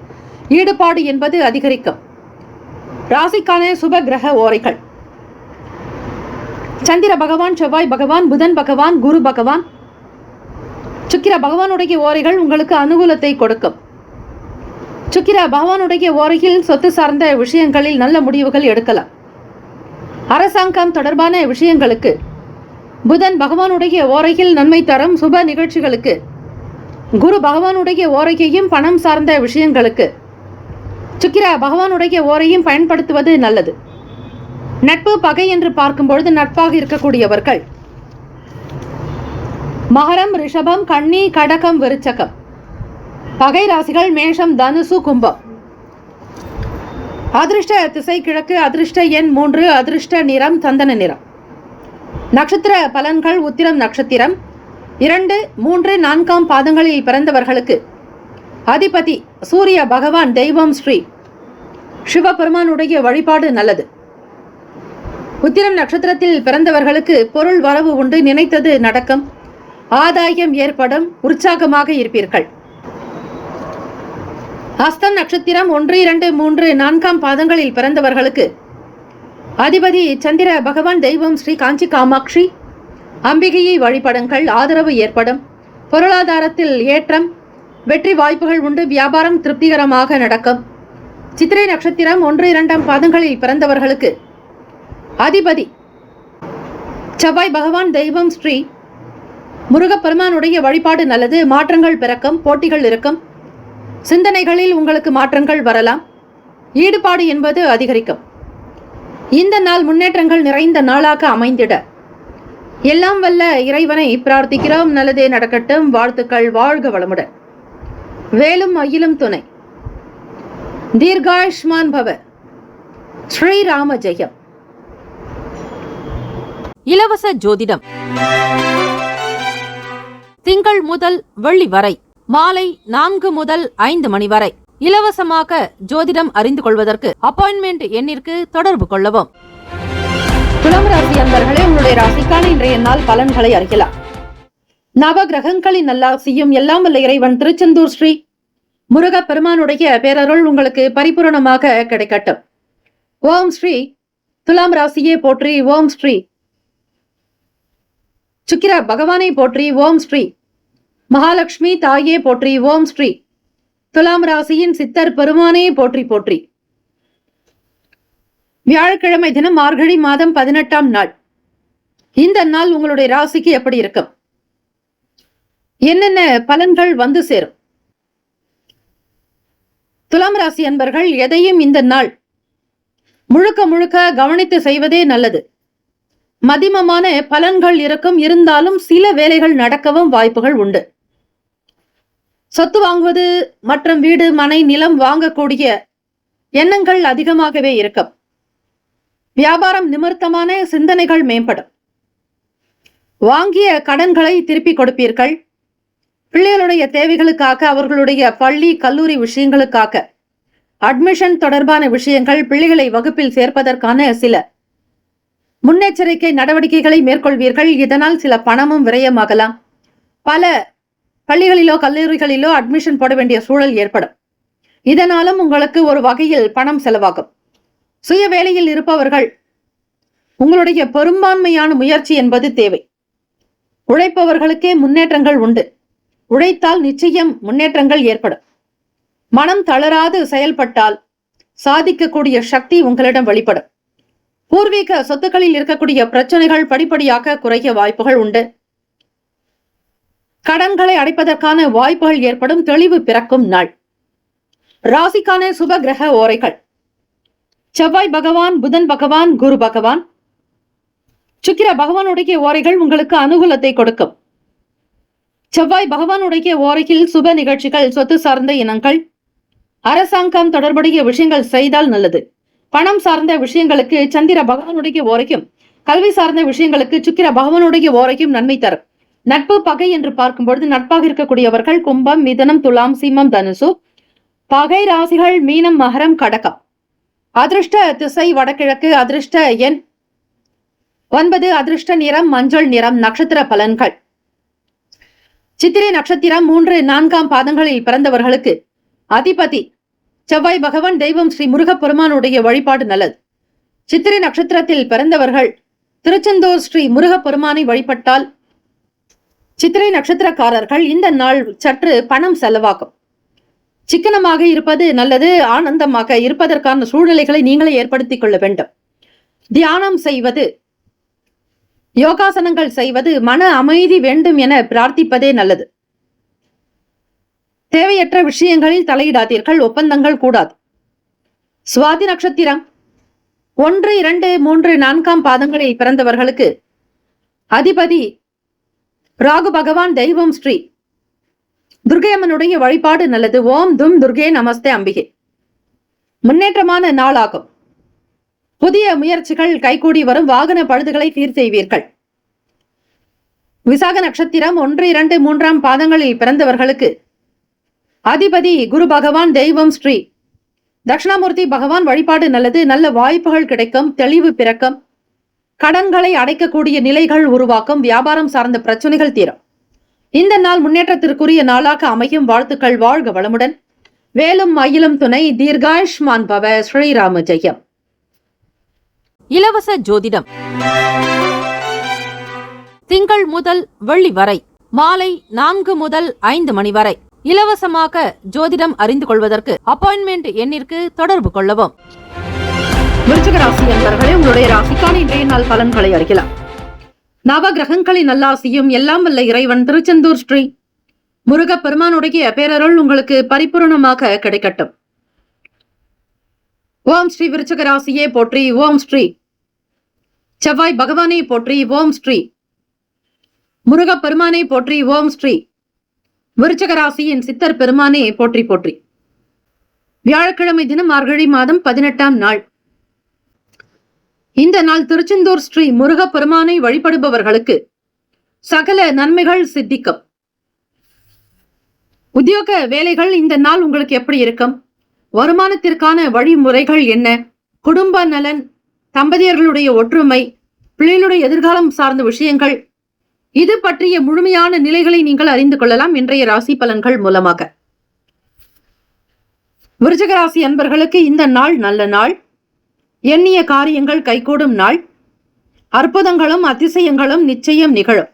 ஈடுபாடு என்பது அதிகரிக்கும். ராசிக்கான சுப கிரக ஓரைகள்: சந்திர பகவான், செவ்வாய் பகவான், புதன் பகவான், குரு பகவான், சுக்கிர பகவானுடைய ஓரைகள் உங்களுக்கு அனுகூலத்தை கொடுக்கும். சுக்கிர பகவானுடைய ஓரையில் சொத்து சார்ந்த விஷயங்களில் நல்ல முடிவுகள் எடுக்கலாம். அரசாங்கம் தொடர்பான விஷயங்களுக்கு புதன் பகவானுடைய ஓரையில் நன்மை தரும். சுப நிகழ்ச்சிகளுக்கு குரு பகவானுடைய ஓரையையும், பணம் சார்ந்த விஷயங்களுக்கு சுக்கிர பகவானுடைய ஓரையும் பயன்படுத்துவது நல்லது. நட்பு பகை என்று பார்க்கும்பொழுது நட்பாக இருக்கக்கூடியவர்கள் மகரம், ரிஷபம், கன்னி, கடகம், விருச்சகம், பகை ராசிகள் மேஷம், தனுசு, கும்பம். அதிர்ஷ்ட திசை கிழக்கு, அதிர்ஷ்ட எண் 3, அதிர்ஷ்ட நிறம் சந்தன நிறம். நட்சத்திர பலன்கள். உத்திரம் நட்சத்திரம் 2, 3, 4 பாதங்களில் பிறந்தவர்களுக்கு அதிபதி சூரிய பகவான், தெய்வம் ஸ்ரீ சிவபெருமானுடைய வழிபாடு நல்லது. உத்திரம் நட்சத்திரத்தில் பிறந்தவர்களுக்கு பொருள் வரவு உண்டு, நினைத்தது நடக்கும், ஆதாயம் ஏற்படும், உற்சாகமாக இருப்பீர்கள். ஹஸ்தம் நட்சத்திரம் 1, 2, 3, 4 பாதங்களில் பிறந்தவர்களுக்கு அதிபதி சந்திர பகவான், தெய்வம் ஸ்ரீ காஞ்சி காமாட்சி அம்பிகையை வழிபடுங்கள், ஆதரவு ஏற்படும், பொருளாதாரத்தில் ஏற்றம், வெற்றி வாய்ப்புகள் உண்டு, வியாபாரம் திருப்திகரமாக நடக்கும். சித்திரை நட்சத்திரம் 1, 2 பாதங்களில் பிறந்தவர்களுக்கு அதிபதி செவ்வாய் பகவான், தெய்வம் ஸ்ரீ முருகப்பெருமானுடைய வழிபாடு நல்லது, மாற்றங்கள் பிறக்கும், போட்டிகள் இருக்கும், சிந்தனைகளில் உங்களுக்கு மாற்றங்கள் வரலாம், ஈடுபாடு என்பது அதிகரிக்கும். இந்த நாள் முன்னேற்றங்கள் நிறைந்த நாளாக அமைந்திட எல்லாம் வல்ல இறைவனை பிரார்த்திக்கிறோம். நல்லதே நடக்கட்டும். வாழ்த்துக்கள். வாழ்க வளமுடன். வேலும் மயிலும் துணை. தீர்காயுஷ்மான் பவ. ஸ்ரீராம ஜெயம். இலவச ஜோதிடம் திங்கள் முதல் வெள்ளி வரை மாலை 4 முதல் 5 மணி வரை இலவசமாக ஜோதிடம் அறிந்து கொள்வதற்கு அப்பாயின்மெண்ட் எண்ணிற்கு தொடர்பு கொள்ளவும். துலாம் ராசி அன்பர்களே, உங்களுடைய ராசிக்கான இன்றைய நாள் பலன்களை அறியலாம். நவ கிரகங்களின் நல்லாசியும் எல்லாம் வல்ல இறைவன் திருச்செந்தூர் ஸ்ரீ முருகப் பெருமானுடைய பேரருள் உங்களுக்கு பரிபூரணமாக கிடைக்கட்டும். ஓம் ஸ்ரீ துலாம் ராசியே போற்றி. ஓம் ஸ்ரீ சுக்கிர பகவானை போற்றி. ஓம் ஸ்ரீ மகாலட்சுமி தாயே போற்றி. ஓம் ஸ்ரீ துலாம் ராசியின் சித்தர் பெருமானே போற்றி போற்றி. வியாழக்கிழமை தினம் மார்கழி மாதம் 18ஆம் நாள். இந்த நாள் உங்களுடைய ராசிக்கு எப்படி இருக்கும், என்னென்ன பலன்கள் வந்து சேரும்? துலாம் ராசி அன்பர்கள் எதையும் இந்த நாள் முழுக்க முழுக்க கவனித்து செய்வதே நல்லது. மதிமமான பலன்கள் இருக்கும், இருந்தாலும் சில வேலைகள் நடக்கவும் வாய்ப்புகள் உண்டு. சொத்து வாங்குவது மற்றும் வீடு மனை நிலம் வாங்கக்கூடிய எண்ணங்கள் அதிகமாகவே இருக்கும். வியாபாரம் நிமித்தமான சிந்தனைகள் மேம்படும். வாங்கிய கடன்களை திருப்பி கொடுப்பீர்கள். பிள்ளைகளுடைய தேவைகளுக்காக, அவர்களுடைய பள்ளி கல்லூரி விஷயங்களுக்காக, அட்மிஷன் தொடர்பான விஷயங்கள், பிள்ளைகளை வகுப்பில் சேர்ப்பதற்கான சில முன்னெச்சரிக்கை நடவடிக்கைகளை மேற்கொள்வீர்கள். இதனால் சில பணமும் விரயமாகலாம். பல பள்ளிகளிலோ கல்லூரிகளிலோ அட்மிஷன் போட வேண்டிய சூழல் ஏற்படும். இதனாலும் உங்களுக்கு ஒரு வகையில் பணம் செலவாகும். சுய வேலையில் இருப்பவர்கள் உங்களுடைய பெரும்பான்மையான முயற்சி என்பது தேவை. உழைப்பவர்களுக்கே முன்னேற்றங்கள் உண்டு. உழைத்தால் நிச்சயம் முன்னேற்றங்கள் ஏற்படும். மனம் தளராது செயல்பட்டால் சாதிக்கக்கூடிய சக்தி உங்களிடம் வெளிப்படும். பூர்வீக சொத்துக்களில் இருக்கக்கூடிய பிரச்சனைகள் படிப்படியாக குறைய வாய்ப்புகள் உண்டு. கடன்களை அடைப்பதற்கான வாய்ப்புகள் ஏற்படும். தெளிவு பிறக்கும் நாள். ராசிக்கான சுப கிரக ஓரைகள். செவ்வாய் பகவான், புதன் பகவான், குரு பகவான், சுக்கிர பகவானுடைய ஓரைகள் உங்களுக்கு அனுகூலத்தை கொடுக்கும். செவ்வாய் பகவானுடைய ஓரையில் சுப நிகழ்ச்சிகள், சொத்து சார்ந்த இனங்கள், அரசாங்கம் தொடர்புடைய விஷயங்கள் செய்தால் நல்லது. பணம் சார்ந்த விஷயங்களுக்கு சந்திர பகவானுடைய ஓரைக்கும், கல்வி சார்ந்த விஷயங்களுக்கு சுக்கிர பகவானுடைய ஓரைக்கும் நன்மை தரும். நட்பு பகை என்று பார்க்கும்பொழுது நட்பாக இருக்கக்கூடியவர்கள் கும்பம், மிதனம், துலாம், சிம்மம், தனுசு. பகை ராசிகள் மீனம், மகரம், கடகம். அதிர்ஷ்ட திசை வடகிழக்கு, அதிர்ஷ்ட எண் 9, அதிர்ஷ்ட நிறம் மஞ்சள் நிறம். நட்சத்திர பலன்கள். சித்திரை நட்சத்திரம் 3, 4 பாதங்களில் பிறந்தவர்களுக்கு அதிபதி செவ்வாய் பகவான், தெய்வம் ஸ்ரீ முருகப்பெருமானுடைய வழிபாடு நல்லது. சித்திரை நட்சத்திரத்தில் பிறந்தவர்கள் திருச்செந்தூர் ஸ்ரீ முருகப்பெருமானை வழிபட்டால் சித்திரை நட்சத்திரக்காரர்கள் இந்த நாள் சற்று பணம் செலவாகும். சிக்கனமாக இருப்பது நல்லது. ஆனந்தமாக இருப்பதற்கான சூழ்நிலைகளை நீங்களே ஏற்படுத்திக் கொள்ள வேண்டும். தியானம் செய்வது, யோகாசனங்கள் செய்வது, மன அமைதி வேண்டும் என பிரார்த்திப்பதே நல்லது. தேவையற்ற விஷயங்களில் தலையிடாதீர்கள். ஒப்பந்தங்கள் கூடாது. சுவாதி நட்சத்திரம் 1, 2, 3, 4 பாதங்களில் பிறந்தவர்களுக்கு அதிபதி ராகு பகவான், தெய்வம் ஸ்ரீ துர்க்கை அம்மனுடைய வழிபாடு நல்லது. ஓம் தும் துர்கே நமஸ்தே அம்பிகை. முன்னேற்றமான நாளாகும். புதிய முயற்சிகள் கைகூடி வரும். வாகன பழுதுகளை சீர் செய்வீர்கள். விசாக நட்சத்திரம் 1, 2, 3 பாதங்களில் பிறந்தவர்களுக்கு அதிபதி குரு பகவான், தெய்வம் ஸ்ரீ தட்சிணாமூர்த்தி பகவான் வழிபாடு நல்லது. நல்ல வாய்ப்புகள் கிடைக்கும். தெளிவு பிறக்கும். கடன்களை அடைக்கக்கூடிய நிலைகள் உருவாக்கும். வியாபாரம் சார்ந்த பிரச்சனைகள் தீரும். இந்த நாள் முன்னேற்றத்திற்குரிய நாளாக அமையும். வாழ்த்துக்கள். வாழ்க வளமுடன். வேலும் மயிலும் துணை. தீர்காயுஷ்மான் பவ. ஸ்ரீராம ஜெயம். இலவச ஜோதிடம் திங்கள் முதல் வெள்ளி வரை மாலை 4 முதல் 5 மணி வரை இலவசமாக ஜோதிடம் அறிந்து கொள்வதற்கு அப்பாயின்மெண்ட் எண்ணிற்கு தொடர்பு கொள்ளவும். விருச்சிக ராசி என்பவர்களே, உங்களுடைய ராசிக்கான இன்றைய நாள் பலன்களை அறியலாம். நவ கிரகங்களின் நல்லாசியும் எல்லாம் வல்ல இறைவன் திருச்செந்தூர் ஸ்ரீ முருகப் பெருமானுடைய பேரருள் உங்களுக்கு பரிபூர்ணமாக கிடைக்கட்டும். ஓம் ஸ்ரீ விருச்சிக ராசியே போற்றி. ஓம் ஸ்ரீ செவ்வாய் பகவானை போற்றி. ஓம் ஸ்ரீ முருகப் பெருமானை போற்றி. ஓம் ஸ்ரீ விருச்சிக ராசியின் சித்தர் பெருமானே போற்றி போற்றி. வியாழக்கிழமை தினம் மார்கழி மாதம் 18ஆம் நாள். இந்த நாள் திருச்செந்தூர் ஸ்ரீ முருகப் பெருமானை வழிபடுபவர்களுக்கு சகல நன்மைகள் சித்திக்கும். உத்தியோக வேலைகள் இந்த நாள் உங்களுக்கு எப்படி இருக்கும்? வருமானத்திற்கான வழிமுறைகள் என்ன? குடும்ப நலன், தம்பதியர்களுடைய ஒற்றுமை, பிள்ளைகளுடைய எதிர்காலம் சார்ந்த விஷயங்கள், இது பற்றிய முழுமையான நிலைகளை நீங்கள் அறிந்து கொள்ளலாம் இன்றைய ராசி பலன்கள் மூலமாக. விருச்சிக ராசி அன்பர்களுக்கு இந்த நாள் நல்ல நாள். எண்ணிய காரியங்கள் கைகூடும் நாள். அற்புதங்களும் அதிசயங்களும் நிச்சயம் நிகழும்.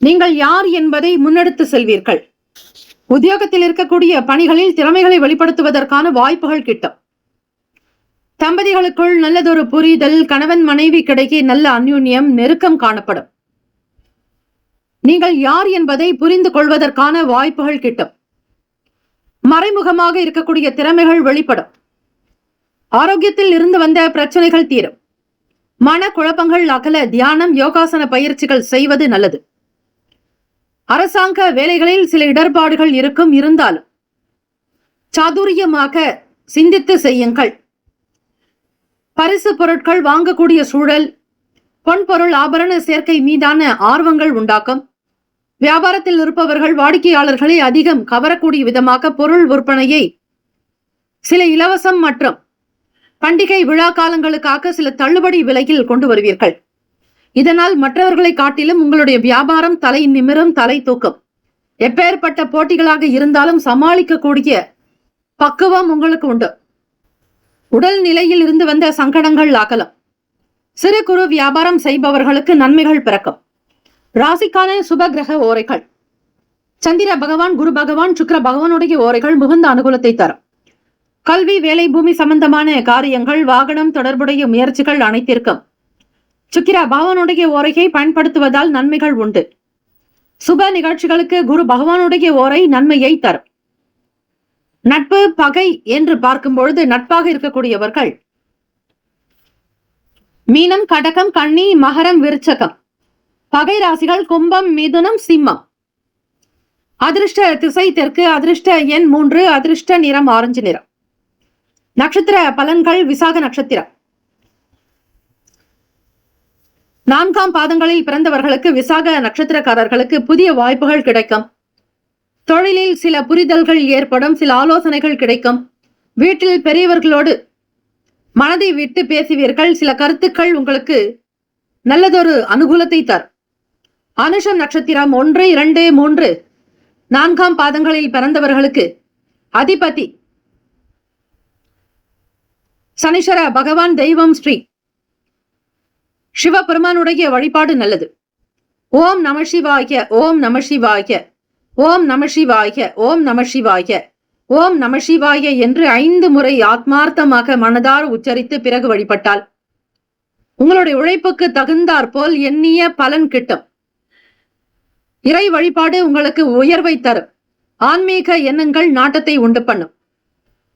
நீங்கள் யார் என்பதை முன்னெடுத்து செல்வீர்கள். உத்தியோகத்தில் இருக்கக்கூடிய பணிகளில் திறமைகளை வெளிப்படுத்துவதற்கான வாய்ப்புகள் கிட்டும். தம்பதிகளுக்குள் நல்லதொரு புரிதல், கணவன் மனைவி கிடைக்கே நல்ல அந்யோன்யம், நெருக்கம் காணப்படும். நீங்கள் யார் என்பதை புரிந்து கொள்வதற்கான வாய்ப்புகள் கிட்டும். மறைமுகமாக இருக்கக்கூடிய திறமைகள் வெளிப்படும். ஆரோக்கியத்தில் இருந்து வந்த பிரச்சனைகள் தீரும். மன குழப்பங்கள் அகல தியானம், யோகாசன பயிற்சிகள் செய்வது நல்லது. அரசாங்க வேலைகளில் சில இடர்பாடுகள் இருக்கும். இருந்தாலும் சாதுரியமாக சிந்தித்து செய்யுங்கள். பரிசு பொருட்கள் வாங்கக்கூடிய சூழல், பொன்பொருள் ஆபரண சேர்க்கை மீதான ஆர்வங்கள் உண்டாக்கும். வியாபாரத்தில் இருப்பவர்கள் வாடிக்கையாளர்களை அதிகம் கவரக்கூடிய விதமாக பொருள் விற்பனையை சில இலவசம் மற்றும் பண்டிகை விழா காலங்களுக்காக சில தள்ளுபடி விலையில் கொண்டு வருவீர்கள். இதனால் மற்றவர்களை காட்டிலும் உங்களுடைய வியாபாரம் தலை நிமிரும், தலை தூக்கும். எப்பேற்பட்ட போட்டிகளாக இருந்தாலும் சமாளிக்கக்கூடிய பக்குவம் உங்களுக்கு உண்டு. உடல் நிலையில் இருந்து வந்த சங்கடங்கள் அகலும். சிறு குறு வியாபாரம் செய்பவர்களுக்கு நன்மைகள் பிறக்கும். ராசிக்கான சுப கிரக ஓரைகள். சந்திர பகவான், குரு பகவான், சுக்கிர பகவானுடைய ஓரைகள் மிகுந்த அனுகூலத்தை தரும். கல்வி, வேலை, பூமி சம்பந்தமான காரியங்கள், வாகனம் தொடர்புடைய முயற்சிகள் அனைத்திற்கும் சுக்கிர பகவானுடைய ஓரையை பயன்படுத்துவதால் நன்மைகள் உண்டு. சுப நிகழ்ச்சிகளுக்கு குரு பகவானுடைய ஓரை நன்மையை தரும். நட்பு, பகை என்று பார்க்கும் பொழுது நட்பாக இருக்கக்கூடியவர்கள் மீனம், கடகம், கன்னி, மகரம், விருச்சகம். பகை ராசிகள் கும்பம், மிதுனம், சிம்மம். அதிர்ஷ்ட திசை தெற்கு. அதிர்ஷ்ட எண் 3. அதிர்ஷ்ட நிறம் ஆரஞ்சு நிறம். நட்சத்திர பலன்கள். விசாக நட்சத்திரம் 4ஆம் பாதங்களில் பிறந்தவர்களுக்கு, விசாக நட்சத்திரக்காரர்களுக்கு புதிய வாய்ப்புகள் கிடைக்கும். தொழிலில் சில புரிதல்கள் ஏற்படும். சில ஆலோசனைகள் கிடைக்கும். வீட்டில் பெரியவர்களோடு மனதை விட்டு பேசுவீர்கள். சில கருத்துக்கள் உங்களுக்கு நல்லதொரு அனுகூலத்தை தரும். அனுஷம் நட்சத்திரம் 1, 2, 3, 4ஆம் பாதங்களில் பிறந்தவர்களுக்கு அதிபதி சனீஸ்வர பகவான், தெய்வம் ஸ்ரீ சிவபெருமானுடைய வழிபாடு நல்லது. ஓம் நம சிவாய. ஓம் நம சிவாய. ஓம் நம சிவாய. ஓம் நம சிவாய. ஓம் நம சிவாய என்று 5 முறை ஆத்மார்த்தமாக மனதார உச்சரித்து பிறகு வழிபட்டால் உங்களுடைய உழைப்புக்கு தகுந்தாற் போல் எண்ணிய பலன் கிட்டும். இறை வழிபாடு உங்களுக்கு உயர்வை தரும். ஆன்மீக எண்ணங்கள் நாட்டத்தை உண்டு பண்ணும்.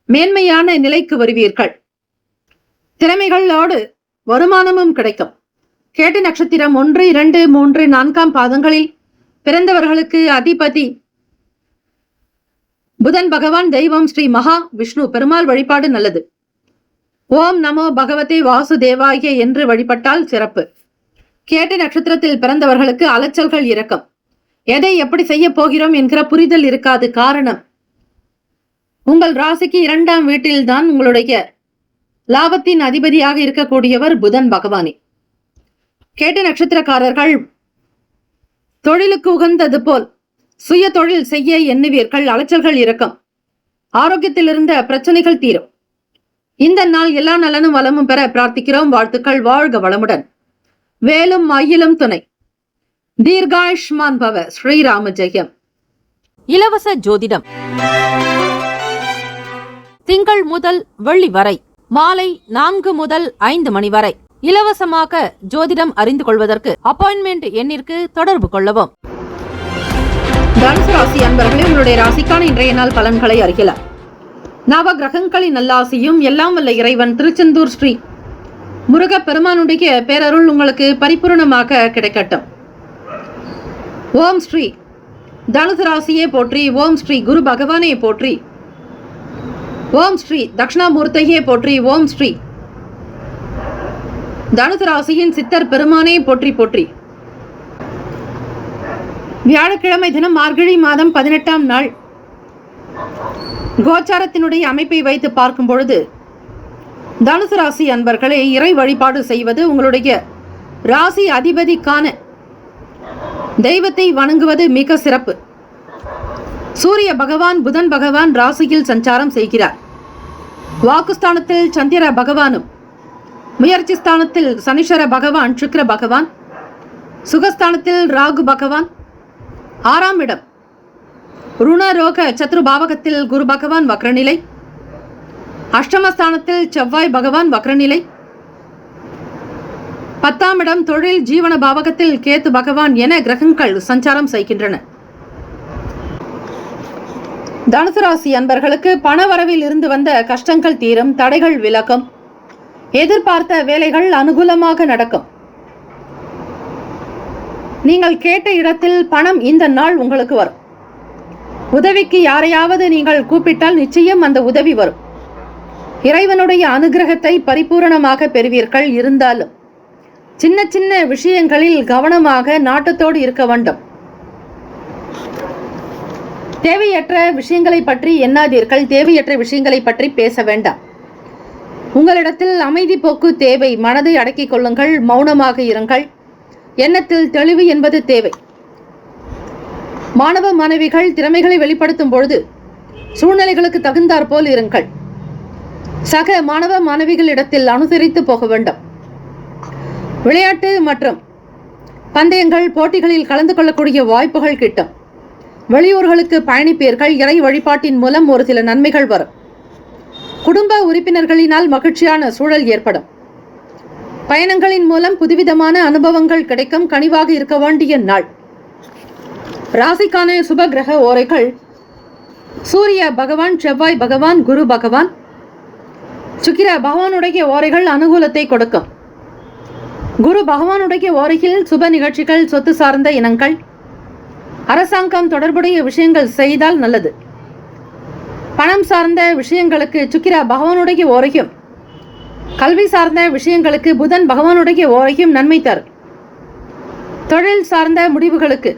மேன்மையான நிலைக்கு வருவீர்கள். திறமைகளோடு வருமானமும் கிடைக்கும். கேட்ட நட்சத்திரம் 1, 2, 3, 4ஆம் பாதங்களில் பிறந்தவர்களுக்கு அதிபதி புதன் பகவான் தெய்வம் ஸ்ரீ மகா விஷ்ணு பெருமாள் வழிபாடு நல்லது. ஓம் நமோ பகவதே வாசுதேவாய என்று வழிபட்டால் சிறப்பு. கேட்டை நட்சத்திரத்தில் பிறந்தவர்களுக்கு அலைச்சல்கள் இறக்கம். எதை எப்படி செய்ய போகிறோம் என்கிற புரிதல் இருக்காது. காரணம், உங்கள் ராசிக்கு 2ஆம் வீட்டில்தான் உங்களுடைய லாபத்தின் அதிபதியாக இருக்கக்கூடியவர் புதன் பகவானே. கேட்ட நட்சத்திரக்காரர்கள் தொழிலுக்கு உகந்தது போல் சுய தொழில் செய்ய எண்ணுவீர்கள். அலைச்சல்கள் இறக்கம். ஆரோக்கியத்தில் இருந்த பிரச்சனைகள் தீரும். இந்த நாள் எல்லா நலனும் வளமும் பெற பிரார்த்திக்கிறோம். வாழ்த்துக்கள். வாழ்க வளமுடன். வேலும் மயிலும் துணை. தீர்காயுஷ்மான் பவ. ஸ்ரீராம ஜெயம். இலவச ஜோதிடம் திங்கள் முதல் வெள்ளி வரை மாலை 4 முதல் 5 மணி வரை இலவசமாக ஜோதிடம் அறிந்து கொள்வதற்கு அப்பாயின்மெண்ட் எண்ணிற்கு தொடர்பு கொள்ளவும். தனுசு ராசி அன்பர்களே, உங்களுடைய ராசிக்கான இன்றைய நாள் பலன்களை அறியலாம். நவ கிரகங்களின் நல்லாசியும் எல்லாம் வல்ல இறைவன் திருச்செந்தூர் ஸ்ரீ முருகப் பெருமானுடைய பேரருள் உங்களுக்கு பரிபூர்ணமாக கிடைக்கட்டும். ஓம் ஸ்ரீ தனுசு ராசியே போற்றி. ஓம் ஸ்ரீ குரு பகவானே போற்றி. ஓம் ஸ்ரீ தட்சிணாமூர்த்தியே போற்றி. ஓம் ஸ்ரீ தனுசு ராசியின் சித்தர் பெருமானே போற்றி போற்றி. வியாழக்கிழமை தினம் மார்கழி மாதம் 18ஆம் நாள் கோச்சாரத்தினுடைய அமைப்பை வைத்து பார்க்கும் பொழுது தனுசு ராசி அன்பர்களே, இறை வழிபாடு செய்வது, உங்களுடைய ராசி அதிபதிக்கான தெய்வத்தை வணங்குவது மிக சிறப்பு. சூரிய பகவான் புதன் பகவான் ராசியில் சஞ்சாரம் செய்கிறார். வாக்குஸ்தானத்தில் சந்திர பகவானும், முயற்சி ஸ்தானத்தில் சனீஸ்வர பகவான் சுக்கிர பகவான், சுகஸ்தானத்தில் ராகு பகவான், 6ஆம் இடம் ருணரோக சத்ரு பாவகத்தில் குரு பகவான் வக்ரநிலை, அஷ்டமஸ்தானத்தில் செவ்வாய் பகவான் வக்ரநிலை, 10ஆம் இடம் தொழில் ஜீவன பாவகத்தில் கேத்து பகவான் என கிரகங்கள் சஞ்சாரம் செய்கின்றன. தனுசு ராசி அன்பர்களுக்கு பணவரவில் இருந்து வந்த கஷ்டங்கள் தீரும். தடைகள் விலகும். எதிர்பார்த்த வேலைகள் அனுகூலமாக நடக்கும். நீங்கள் கேட்ட இடத்தில் பணம் இந்த நாள் உங்களுக்கு வரும். உதவிக்கு யாரையாவது நீங்கள் கூப்பிட்டால் நிச்சயம் அந்த உதவி வரும். இறைவனுடைய அனுகிரகத்தை பரிபூரணமாக பெறுவீர்கள். இருந்தாலும் சின்ன சின்ன விஷயங்களில் கவனமாக நாட்டத்தோடு இருக்க வேண்டும். தேவையற்ற விஷயங்களை பற்றி எண்ணாதீர்கள். தேவையற்ற விஷயங்களை பற்றி பேச வேண்டாம். உங்களிடத்தில் அமைதி போக்கு தேவை. மனதை அடக்கிக் கொள்ளுங்கள். மௌனமாக இருங்கள். எண்ணத்தில் தெளிவு என்பது தேவை. மாணவ மாணவிகள் திறமைகளை வெளிப்படுத்தும் பொழுது சூழ்நிலைகளுக்கு தகுந்தாற் போல் இருங்கள். சக மாணவ மாணவிகளிடத்தில் அனுசரித்து போக வேண்டும். விளையாட்டு மற்றும் பந்தயங்கள் போட்டிகளில் கலந்து கொள்ளக்கூடிய வாய்ப்புகள் கிட்டும். வெளியூர்களுக்கு பயணிப்பீர்கள். இறை வழிபாட்டின் மூலம் ஒரு சில நன்மைகள் வரும். குடும்ப உறுப்பினர்களினால் மகிழ்ச்சியான சூழல் ஏற்படும். பயணங்களின் மூலம் புதுவிதமான அனுபவங்கள் கிடைக்கும். கனிவாக இருக்க வேண்டிய நாள். ராசிக்கான சுப கிரக ஓரைகள் சூரிய பகவான், செவ்வாய் பகவான், குரு பகவான், சுக்கிர பகவானுடைய ஓரைகள் அனுகூலத்தை கொடுக்கும். குரு பகவானுடைய ஓரையில் சுப நிகழ்ச்சிகள், சொத்து சார்ந்த இனங்கள், அரசாங்கம் தொடர்புடைய விஷயங்கள் செய்தால் நல்லது. பணம் சார்ந்த விஷயங்களுக்கு சுக்கிர பகவானுடைய ஓரையும், கல்வி சார்ந்த விஷயங்களுக்கு புதன் பகவானுடைய ஓரையும் நன்மை தரும். தொழில் சார்ந்த முடிவுகளுக்கு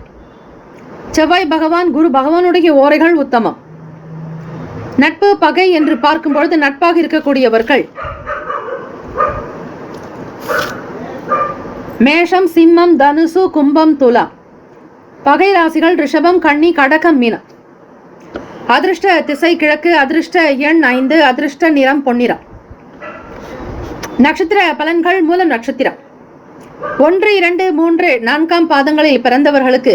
செவ்வாய் பகவான், குரு பகவானுடைய ஓரைகள் உத்தமம். நட்பு பகை என்று பார்க்கும் பொழுது நட்பாக இருக்கக்கூடியவர்கள் மேஷம், சிம்மம், தனுசு, கும்பம், துலாம். பகை ராசிகள் ரிஷபம், கன்னி, கடகம், மீனம். அதிர்ஷ்ட திசை கிழக்கு. அதிர்ஷ்ட எண் 5. அதிர்ஷ்ட நிறம் பொன்னிறம். நட்சத்திர பலன்கள். மூலம் நட்சத்திரம் 1, 2, 3, 4ஆம் பாதங்களில் பிறந்தவர்களுக்கு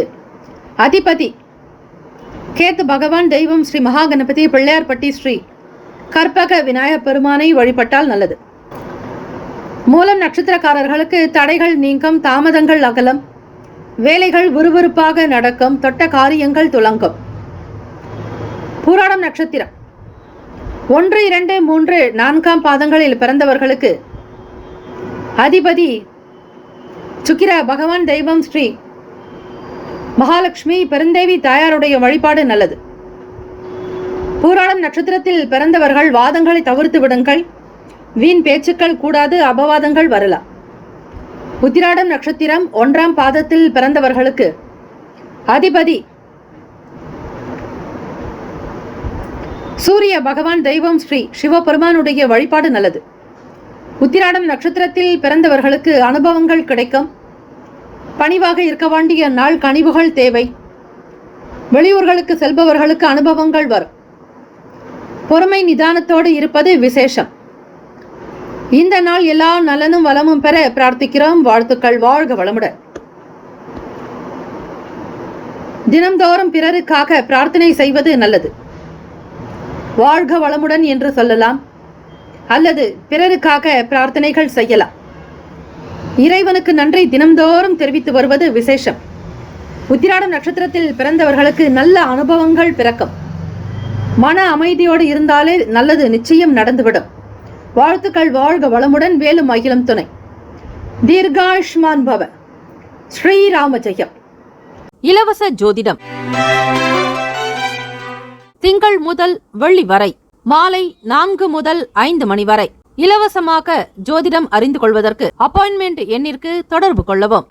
அதிபதி கேத்து பகவான். தெய்வம் ஸ்ரீ மகாகணபதி. பிள்ளையார்பட்டி ஸ்ரீ கற்பக விநாயகப் பெருமானை வழிபட்டால் நல்லது. மூலம் நட்சத்திரக்காரர்களுக்கு தடைகள் நீங்கும். தாமதங்கள் அகலம். வேலைகள் விறுவிறுப்பாக நடக்கும். தொட்ட காரியங்கள் துலங்கும். பூராடம் நட்சத்திரம் 1, 2, 3, 4ஆம் பாதங்களில் பிறந்தவர்களுக்கு அதிபதி சுக்கிர பகவான். தெய்வம் ஸ்ரீ மகாலட்சுமி பெருந்தேவி தாயாருடைய வழிபாடு நல்லது. பூராடம் நட்சத்திரத்தில் பிறந்தவர்கள் வாதங்களை தவிர்த்து விடுங்கள். வீண் பேச்சுக்கள் கூடாது, அபவாதங்கள் வரலாம். உத்திராடம் நட்சத்திரம் 1ஆம் பாதத்தில் பிறந்தவர்களுக்கு அதிபதி சூரிய பகவான், தெய்வம் ஸ்ரீ சிவபெருமானுடைய வழிபாடு நல்லது. உத்திராடம் நட்சத்திரத்தில் பிறந்தவர்களுக்கு அனுபவங்கள் கிடைக்கும். பணிவாக இருக்க வேண்டிய நாள், கனிவுகள் தேவை. வெளியூர்களுக்கு செல்பவர்களுக்கு அனுபவங்கள் வரும். பொறுமை நிதானத்தோடு இருப்பது விசேஷம். இந்த நாள் எல்லா நலனும் வளமும் பெற பிரார்த்திக்கிறோம். வாழ்த்துக்கள். வாழ்க வளமுடன். தினம்தோறும் பிறருக்காக பிரார்த்தனை செய்வது நல்லது. வாழ்க வளமுடன் என்று சொல்லலாம், அல்லது பிறருக்காக பிரார்த்தனைகள் செய்யலாம். இறைவனுக்கு நன்றி தினம்தோறும் தெரிவித்து வருவது விசேஷம். உத்திராடம் நட்சத்திரத்தில் பிறந்தவர்களுக்கு நல்ல அனுபவங்கள் பிறக்கும். மன அமைதியோடு இருந்தாலே நல்லது நிச்சயம் நடந்துவிடும். வாழ்த்துக்கள். வாழ்க வளமுடன். வேலும் அகிலம் துணை. தீர்காயுஷ்மான் பவ. ஸ்ரீராம ஜெயம். இலவச ஜோதிடம் திங்கள் முதல் வெள்ளி வரை மாலை 4 முதல் 5 மணி வரை இலவசமாக ஜோதிடம் அறிந்து கொள்வதற்கு அப்பாயின்மெண்ட் எண்ணிற்கு தொடர்பு கொள்ளவும்.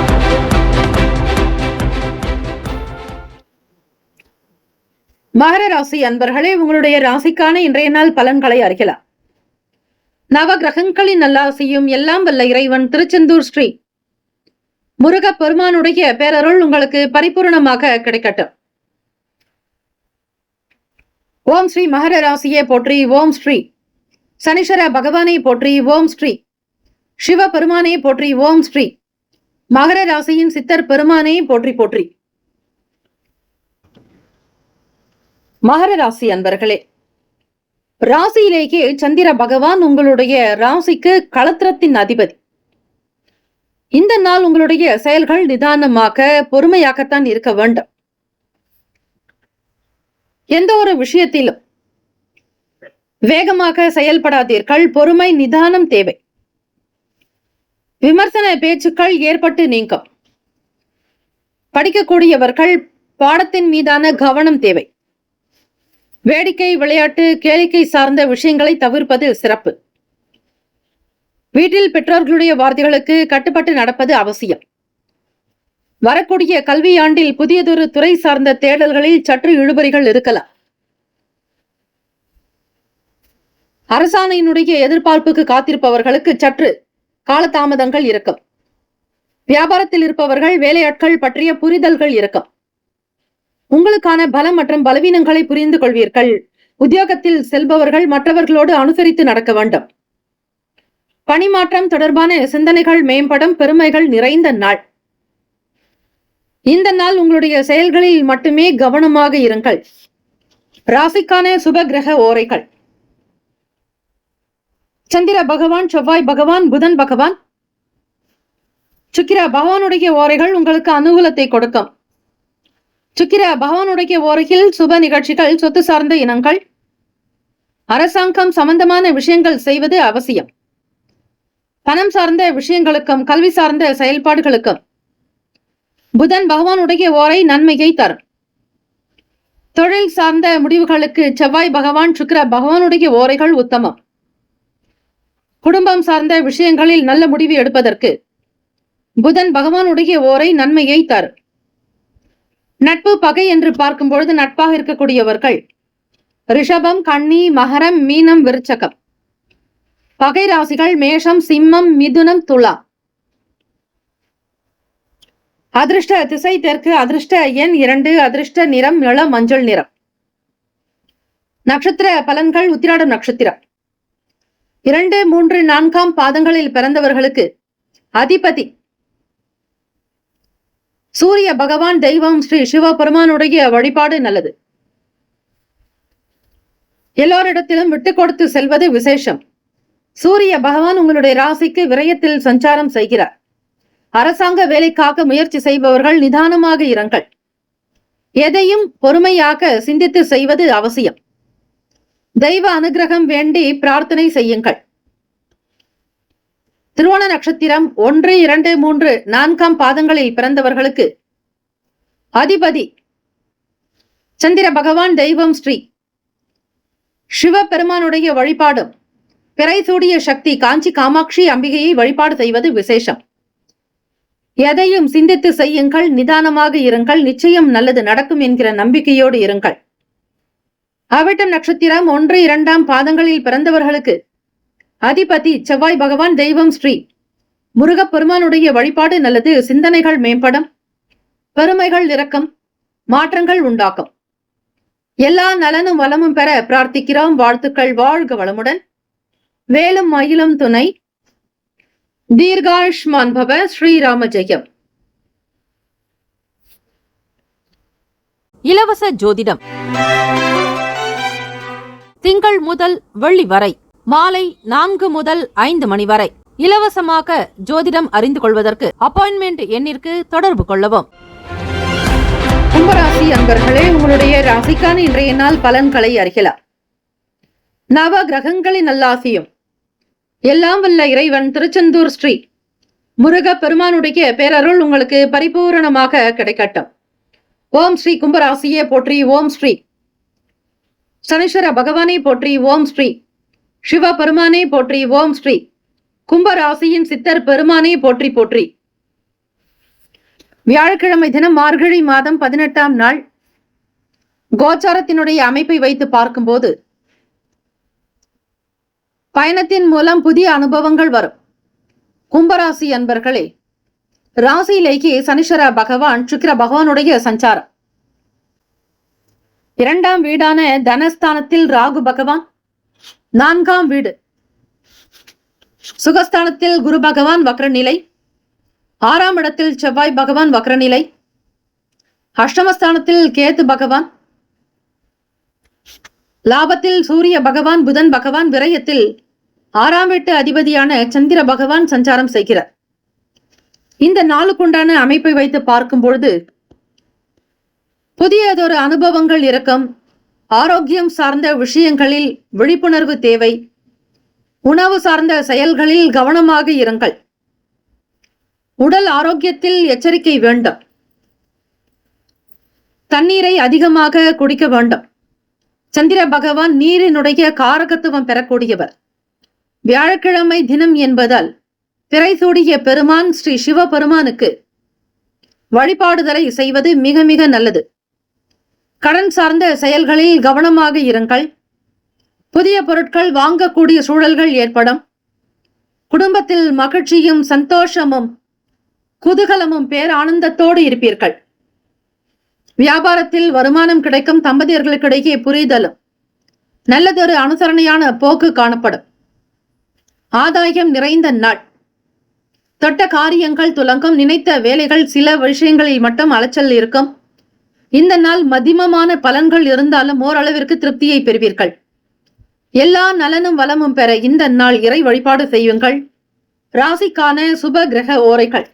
மகர ராசி அன்பர்களே, உங்களுடைய ராசிக்கான இன்றைய நாள் பலன்களை அறியலாம். நவ கிரகங்களின் நல்லாசியும் எல்லாம் வல்ல இறைவன் திருச்செந்தூர் ஸ்ரீ முருக பெருமானுடைய பேரருள் உங்களுக்கு பரிபூர்ணமாக கிடைக்கட்டும். ஓம் ஸ்ரீ மகர ராசியை போற்றி. ஓம் ஸ்ரீ சனீஸ்வர பகவானை போற்றி. ஓம் ஸ்ரீ சிவ பெருமானை போற்றி. ஓம் ஸ்ரீ மகர ராசியின் சித்தர் பெருமானை போற்றி போற்றி. மகர ராசி அன்பர்களே, ராசியிலேயே சந்திர பகவான் உங்களுடைய ராசிக்கு களத்திரத்தின் அதிபதி. இந்த நாள் உங்களுடைய செயல்கள் நிதானமாக பொறுமையாகத்தான் இருக்க வேண்டும். எந்த ஒரு விஷயத்திலும் வேகமாக செயல்படாதீர்கள். பொறுமை நிதானம் தேவை. விமர்சன பேச்சுக்கள் ஏற்பட்டு நீங்கும். படிக்கக்கூடியவர்கள் பாடத்தின் மீதான கவனம் தேவை. வேடிக்கை, விளையாட்டு, கேளிக்கை சார்ந்த விஷயங்களை தவிர்ப்பது சிறப்பு. வீட்டில் பெற்றோர்களுடைய வார்த்தைகளுக்கு கட்டுப்பட்டு நடப்பது அவசியம். வரக்கூடிய கல்வியாண்டில் புதியதொரு துறை சார்ந்த தேடல்களில் சற்று இழுபறிகள் இருக்கலாம். அரசாணையினுடைய எதிர்பார்ப்புக்கு காத்திருப்பவர்களுக்கு சற்று காலதாமதங்கள் இருக்கும். வியாபாரத்தில் இருப்பவர்கள் வேலையாட்கள் பற்றிய புரிதல்கள் இருக்கும். உங்களுக்கான பலம் மற்றும் பலவீனங்களை புரிந்து கொள்வீர்கள். உத்தியோகத்தில் செல்பவர்கள் மற்றவர்களோடு அனுசரித்து நடக்க வேண்டும். பணிமாற்றம் தொடர்பான சிந்தனைகள் மேம்படும். பெருமைகள் நிறைந்த நாள். இந்த நாள் உங்களுடைய செயல்களில் மட்டுமே கவனமாக இருங்கள். ராசிக்கான சுப கிரக ஓரைகள்: சந்திர பகவான், செவ்வாய் பகவான், புதன் பகவான், சுக்கிர பகவானுடைய ஓரைகள் உங்களுக்கு அனுகூலத்தை கொடுக்கும். சுக்கிர பகவானுடைய ஓரையில் சுப நிகழ்ச்சிகள், சொத்து சார்ந்த இனங்கள், அரசாங்கம் சம்பந்தமான விஷயங்கள் செய்வது அவசியம். பணம் சார்ந்த விஷயங்களுக்கும் கல்வி சார்ந்த செயல்பாடுகளுக்கும் புதன் பகவானுடைய ஓரை நன்மையை தரும். தொழில் சார்ந்த முடிவுகளுக்கு செவ்வாய் பகவான், சுக்கிர பகவானுடைய ஓரைகள் உத்தமம். குடும்பம் சார்ந்த விஷயங்களில் நல்ல முடிவு எடுப்பதற்கு புதன் பகவானுடைய ஓரை நன்மையை தரும். நட்பு பகை என்று பார்க்கும் பொழுது நட்பாக இருக்கக்கூடியவர்கள் ரிஷபம், கன்னி, மகரம், மீனம், விருச்சகம். பகை ராசிகள் மேஷம், சிம்மம், மிதுனம், துலா. அதிர்ஷ்ட திசை தெற்கு. அதிர்ஷ்ட எண் 2. அதிர்ஷ்ட நிறம் இளம் மஞ்சள் நிறம். நட்சத்திர பலன்கள்: உத்திராடம் நட்சத்திரம் 2, 3, 4ஆம் பாதங்களில் பிறந்தவர்களுக்கு அதிபதி சூரிய பகவான், தெய்வம் ஸ்ரீ சிவபெருமானுடைய வழிபாடு நல்லது. எல்லோரிடத்திலும் விட்டு கொடுத்து செல்வது விசேஷம். சூரிய பகவான் உங்களுடைய ராசிக்கு விரயத்தில் சஞ்சாரம் செய்கிறார். அரசாங்க வேலைக்காக முயற்சி செய்பவர்கள் நிதானமாக இருங்கள். எதையும் பொறுமையாக சிந்தித்து செய்வது அவசியம். தெய்வ அனுகிரகம் வேண்டி பிரார்த்தனை செய்யுங்கள். திருவோண நட்சத்திரம் 1, 2, 3, 4ஆம் பாதங்களில் பிறந்தவர்களுக்கு அதிபதி சந்திர பகவான், தெய்வம் ஸ்ரீ சிவபெருமானுடைய வழிபாடு பிறைசூடிய சக்தி காஞ்சி காமாட்சி அம்பிகையை வழிபாடு செய்வது விசேஷம். எதையும் சிந்தித்து செய்யுங்கள், நிதானமாக இருங்கள், நிச்சயம் நல்லது நடக்கும் என்கிற நம்பிக்கையோடு இருங்கள். அவிட்டம் நட்சத்திரம் 1, 2 பாதங்களில் பிறந்தவர்களுக்கு அதிபதி செவ்வாய் பகவான், தெய்வம் ஸ்ரீ முருகப்பெருமானுடைய வழிபாடு நல்லது. சிந்தனைகள் மேம்படும், பெருமைகள் இறக்கம், மாற்றங்கள் உண்டாக்கும். எல்லா நலனும் வளமும் பெற பிரார்த்திக்கிறோம். வாழ்த்துக்கள். வாழ்க வளமுடன். வேலும் மயிலும் துணை. தீர்காயுஷ்மான் பவ. ஸ்ரீராம ஜெயம். இலவச ஜோதிடம் திங்கள் முதல் வெள்ளி வரை மாலை 4 முதல் 5 மணி வரை இலவசமாக ஜோதிடம் அறிந்து கொள்வதற்கு அப்பாயின்மெண்ட் எண்ணிற்கு தொடர்பு கொள்ளவும். கும்பராசி அன்பர்களே, உங்களுடைய ராசிக்கான இன்றைய நாள் பலன்களை அறியலாம். நவ கிரகங்களின் நல்லாசியும் எல்லாம் வல்ல இறைவன் திருச்செந்தூர் ஸ்ரீ முருக பெருமானுடைய பேரருள் உங்களுக்கு பரிபூரணமாக கிடைக்கட்டும். ஓம் ஸ்ரீ கும்பராசியே போற்றி. ஓம் ஸ்ரீ சனீஸ்வர பகவானை போற்றி. ஓம் ஸ்ரீ சிவ பெருமானை போற்றி. ஓம் ஸ்ரீ கும்பராசியின் சித்தர் பெருமானை போற்றி போற்றி. வியாழக்கிழமை தினம் மார்கழி மாதம் 18ஆம் நாள் கோச்சாரத்தினுடைய அமைப்பை வைத்து பார்க்கும்போது பயணத்தின் மூலம் புதிய அனுபவங்கள் வரும். கும்பராசி அன்பர்களே, ராசியிலேயே சனீஸ்வர பகவான் சுக்கிர பகவானுடைய சஞ்சாரம். 2ஆம் வீடான தனஸ்தானத்தில் ராகு பகவான், 4ஆம் வீடு சுகஸ்தானத்தில் குரு பகவான் வக்ரநிலை, 6ஆம் இடத்தில் செவ்வாய் பகவான் வக்ரநிலை, அஷ்டமஸ்தானத்தில் கேது பகவான், லாபத்தில் சூரிய பகவான், புதன் பகவான், விரயத்தில் 6ஆம் வீட்டு அதிபதியான சந்திர பகவான் சஞ்சாரம் செய்கிறார். இந்த நாளுக்குண்டான அமைப்பை வைத்து பார்க்கும் பொழுது புதியதொரு அனுபவங்கள் இருக்கும். ஆரோக்கியம் சார்ந்த விஷயங்களில் விழிப்புணர்வு தேவை. உணவு சார்ந்த செயல்களில் கவனமாக இருங்கள். உடல் ஆரோக்கியத்தில் எச்சரிக்கை வேண்டும். தண்ணீரை அதிகமாக குடிக்க வேண்டும். சந்திர பகவான் நீரினுடைய காரகத்துவம் பெறக்கூடியவர். வியாழக்கிழமை தினம் என்பதால் பிறைசூடிய பெருமான் ஸ்ரீ சிவபெருமானுக்கு வழிபாடுதலை செய்வது மிக மிக நல்லது. கடன் சார்ந்த செயல்களில் கவனமாக இருங்கள். புதிய பொருட்கள் வாங்கக்கூடிய சூழல்கள் ஏற்படும். குடும்பத்தில் மகிழ்ச்சியும் சந்தோஷமும் குதூகலமும் பேரானந்தத்தோடு இருப்பீர்கள். வியாபாரத்தில் வருமானம் கிடைக்கும். தம்பதியர்களுக்கிடையே புரிதலும் நல்லதொரு அனுசரணையான போக்கு காணப்படும். ஆதாயம் நிறைந்த நாள். தொட்ட காரியங்கள் துலங்கும். நினைத்த வேலைகள் சில விஷயங்களில் மட்டும் அலைச்சல் இருக்கும். இந்த நாள் மதிமமான பலன்கள் இருந்தாலும் ஓரளவிற்கு திருப்தியை பெறுவீர்கள். எல்லா நலனும் வளமும் பெற இந்த நாள் இறை வழிபாடு செய்யுங்கள். ராசிக்கான சுப கிரக ஓரைகள்: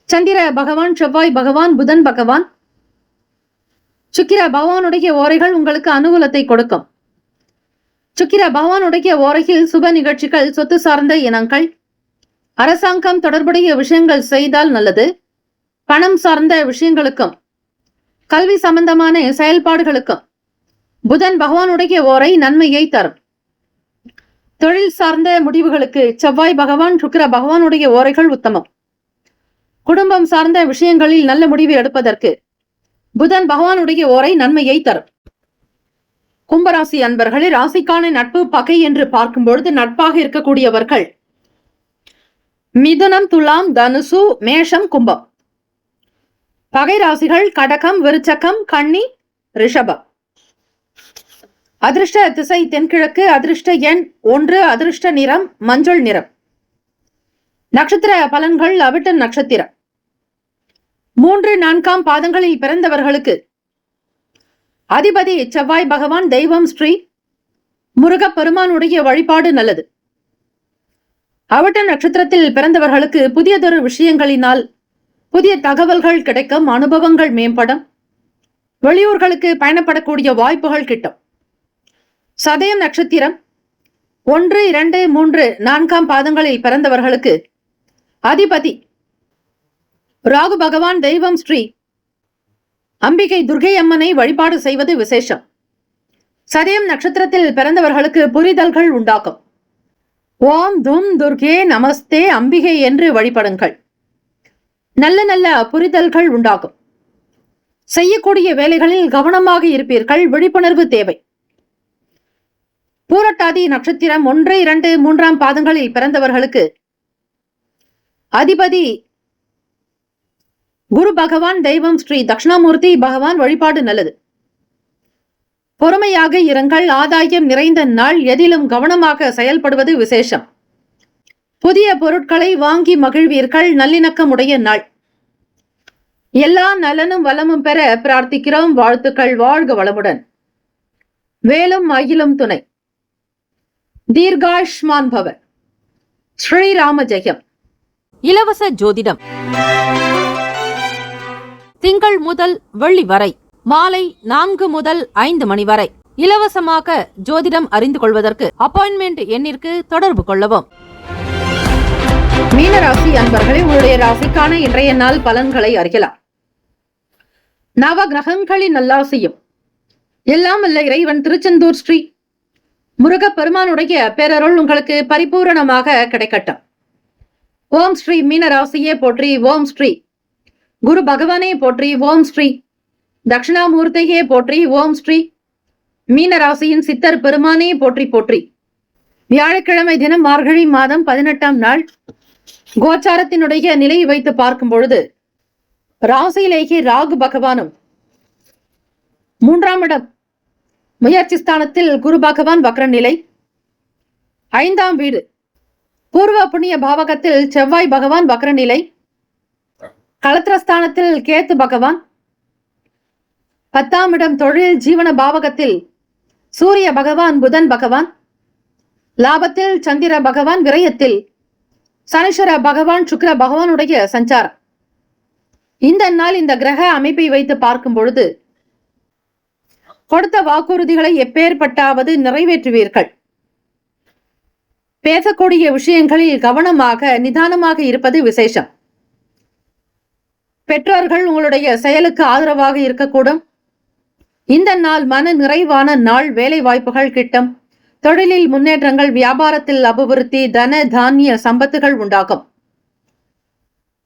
சந்திர பகவான், செவ்வாய் பகவான், புதன் பகவான், சுக்கிர பகவானுடைய ஓரைகள் உங்களுக்கு அனுகூலத்தை கொடுக்கும். சுக்கிர பகவானுடைய ஓரையில் சுப நிகழ்ச்சிகள், சொத்து சார்ந்த இனங்கள், அரசாங்கம் தொடர்புடைய விஷயங்கள் செய்தால் நல்லது. பணம் சார்ந்த விஷயங்களுக்கும் கல்வி சம்பந்தமான செயல்பாடுகளுக்கும் புதன் பகவானுடைய ஓரை நன்மையை தரும். தொழில் சார்ந்த முடிவுகளுக்கு செவ்வாய் பகவான், சுக்கிர பகவானுடைய ஓரைகள் உத்தமம். குடும்பம் சார்ந்த விஷயங்களில் நல்ல முடிவு எடுப்பதற்கு புதன் பகவானுடைய ஓரை நன்மையை தரும். கும்பராசி அன்பர்களே, ராசிக்கான நட்பு பகை என்று பார்க்கும் பொழுது நட்பாக இருக்கக்கூடியவர்கள் மிதுனம், துலாம், தனுசு, மேஷம், கும்பம். பகை ராசிகள் கடகம், விருச்சகம், கன்னி, ரிஷபம். அதிர்ஷ்ட திசை தென்கிழக்கு. அதிர்ஷ்ட எண் 1. அதிர்ஷ்ட நிறம் மஞ்சள் நிறம். நட்சத்திர பலன்கள்: அவிட்டம் நட்சத்திரம். 3, 4ஆம் பாதங்களில் பிறந்தவர்களுக்கு அதிபதி செவ்வாய் பகவான், தெய்வம் ஸ்ரீ முருகப்பெருமானுடைய வழிபாடு நல்லது. அவிட்டம் நட்சத்திரத்தில் பிறந்தவர்களுக்கு புதியதொரு விஷயங்களினால் புதிய தகவல்கள் கிடைக்கும். அனுபவங்கள் மேம்படும். வெளியூர்களுக்கு பயணப்படக்கூடிய வாய்ப்புகள் கிட்டும். சதயம் நட்சத்திரம் 1, 2, 3, 4ஆம் பாதங்களில் பிறந்தவர்களுக்கு அதிபதி ராகு பகவான், தெய்வம் ஸ்ரீ அம்பிகை துர்கை அம்மனை வழிபாடு செய்வது விசேஷம். சதயம் நட்சத்திரத்தில் பிறந்தவர்களுக்கு புரிதல்கள் உண்டாகும். ஓம் தும் துர்கே நமஸ்தே அம்பிகை என்று வழிபடுங்கள். நல்ல நல்ல புரிதல்கள் உண்டாகும். செய்யக்கூடிய வேலைகளில் கவனமாக இருப்பீர்கள். விழிப்புணர்வு தேவை. பூரட்டாதி நட்சத்திரம் 1, 2, 3 பாதங்களில் பிறந்தவர்களுக்கு அதிபதி குரு பகவான், தெய்வம் ஸ்ரீ தட்சிணாமூர்த்தி பகவான் வழிபாடு நல்லது. பொறுமையாக இருங்கள். ஆதாயம் நிறைந்த நாள். எதிலும் கவனமாக செயல்படுவது விசேஷம். புதிய பொருட்களை வாங்கி மகிழ்வீர்கள். நல்லிணக்கமுடைய நாள். எல்லா நலனும் வளமும் பெற பிரார்த்திக்கிறோம். வாழ்த்துக்கள். வாழ்க வளமுடன். வேலும் மயிலும் துணை. தீர்காயுஷ்மான் பவ. ஸ்ரீராம ஜெயம். இலவச ஜோதிடம் திங்கள் முதல் வெள்ளி வரை மாலை 4 முதல் 5 மணி வரை இலவசமாக ஜோதிடம் அறிந்து கொள்வதற்கு அப்பாயின்மெண்ட் எண்ணிற்கு தொடர்பு கொள்ளவும். மீனராசி அன்பர்களே, உங்களுடைய ராசிக்கான இன்றைய நாள் பலன்களை அறியலாம். நவ கிரகங்களின் நல்லாசியும் எல்லாம் அல்ல இறைவன் திருச்செந்தூர் ஸ்ரீ முருகப்பெருமானுடைய பேரருள் உங்களுக்கு பரிபூரணமாக கிடைக்கட்டும். ஓம் ஸ்ரீ மீனராசியே போற்றி. ஓம் ஸ்ரீ குரு பகவானே போற்றி. ஓம் ஸ்ரீ தட்சிணாமூர்த்தியே போற்றி. ஓம் ஸ்ரீ மீனராசியின் சித்தர் பெருமானே போற்றி போற்றி. வியாழக்கிழமை தினம் மார்கழி மாதம் 18ஆம் நாள் கோச்சாரத்தினுடைய நிலையை வைத்து பார்க்கும் பொழுது ராசியிலேயே ராகு பகவானும் 3ஆம் இடம் முயற்சி ஸ்தானத்தில் குரு பகவான் வக்ர நிலை, 5ஆம் வீடு பூர்வ புண்ணிய பாவகத்தில் செவ்வாய் பகவான் வக்ர நிலை, களத்திரஸ்தானத்தில் கேத்து பகவான், 10ஆம் இடம் தொழில் ஜீவன பாவகத்தில் சூரிய பகவான் புதன் பகவான், லாபத்தில் சந்திர பகவான், விரயத்தில் சனீஸ்வர பகவான் சுக்கிர பகவானுடைய சஞ்சாரம். இந்த நாள் இந்த கிரக அமைப்பை வைத்து பார்க்கும் பொழுது கொடுத்த வாக்குறுதிகளை எப்பேற்பட்டாவது நிறைவேற்றுவீர்கள். பேசக்கூடிய விஷயங்களில் கவனமாக நிதானமாக இருப்பது விசேஷம். பெற்றோர்கள் உங்களுடைய செயலுக்கு ஆதரவாக இருக்கக்கூடும். இந்த நாள் மன நிறைவான நாள். வேலை வாய்ப்புகள் கிட்டும். தொழிலில் முன்னேற்றங்கள், வியாபாரத்தில் அபிவிருத்தி, தன தானிய சம்பத்துகள் உண்டாகும்.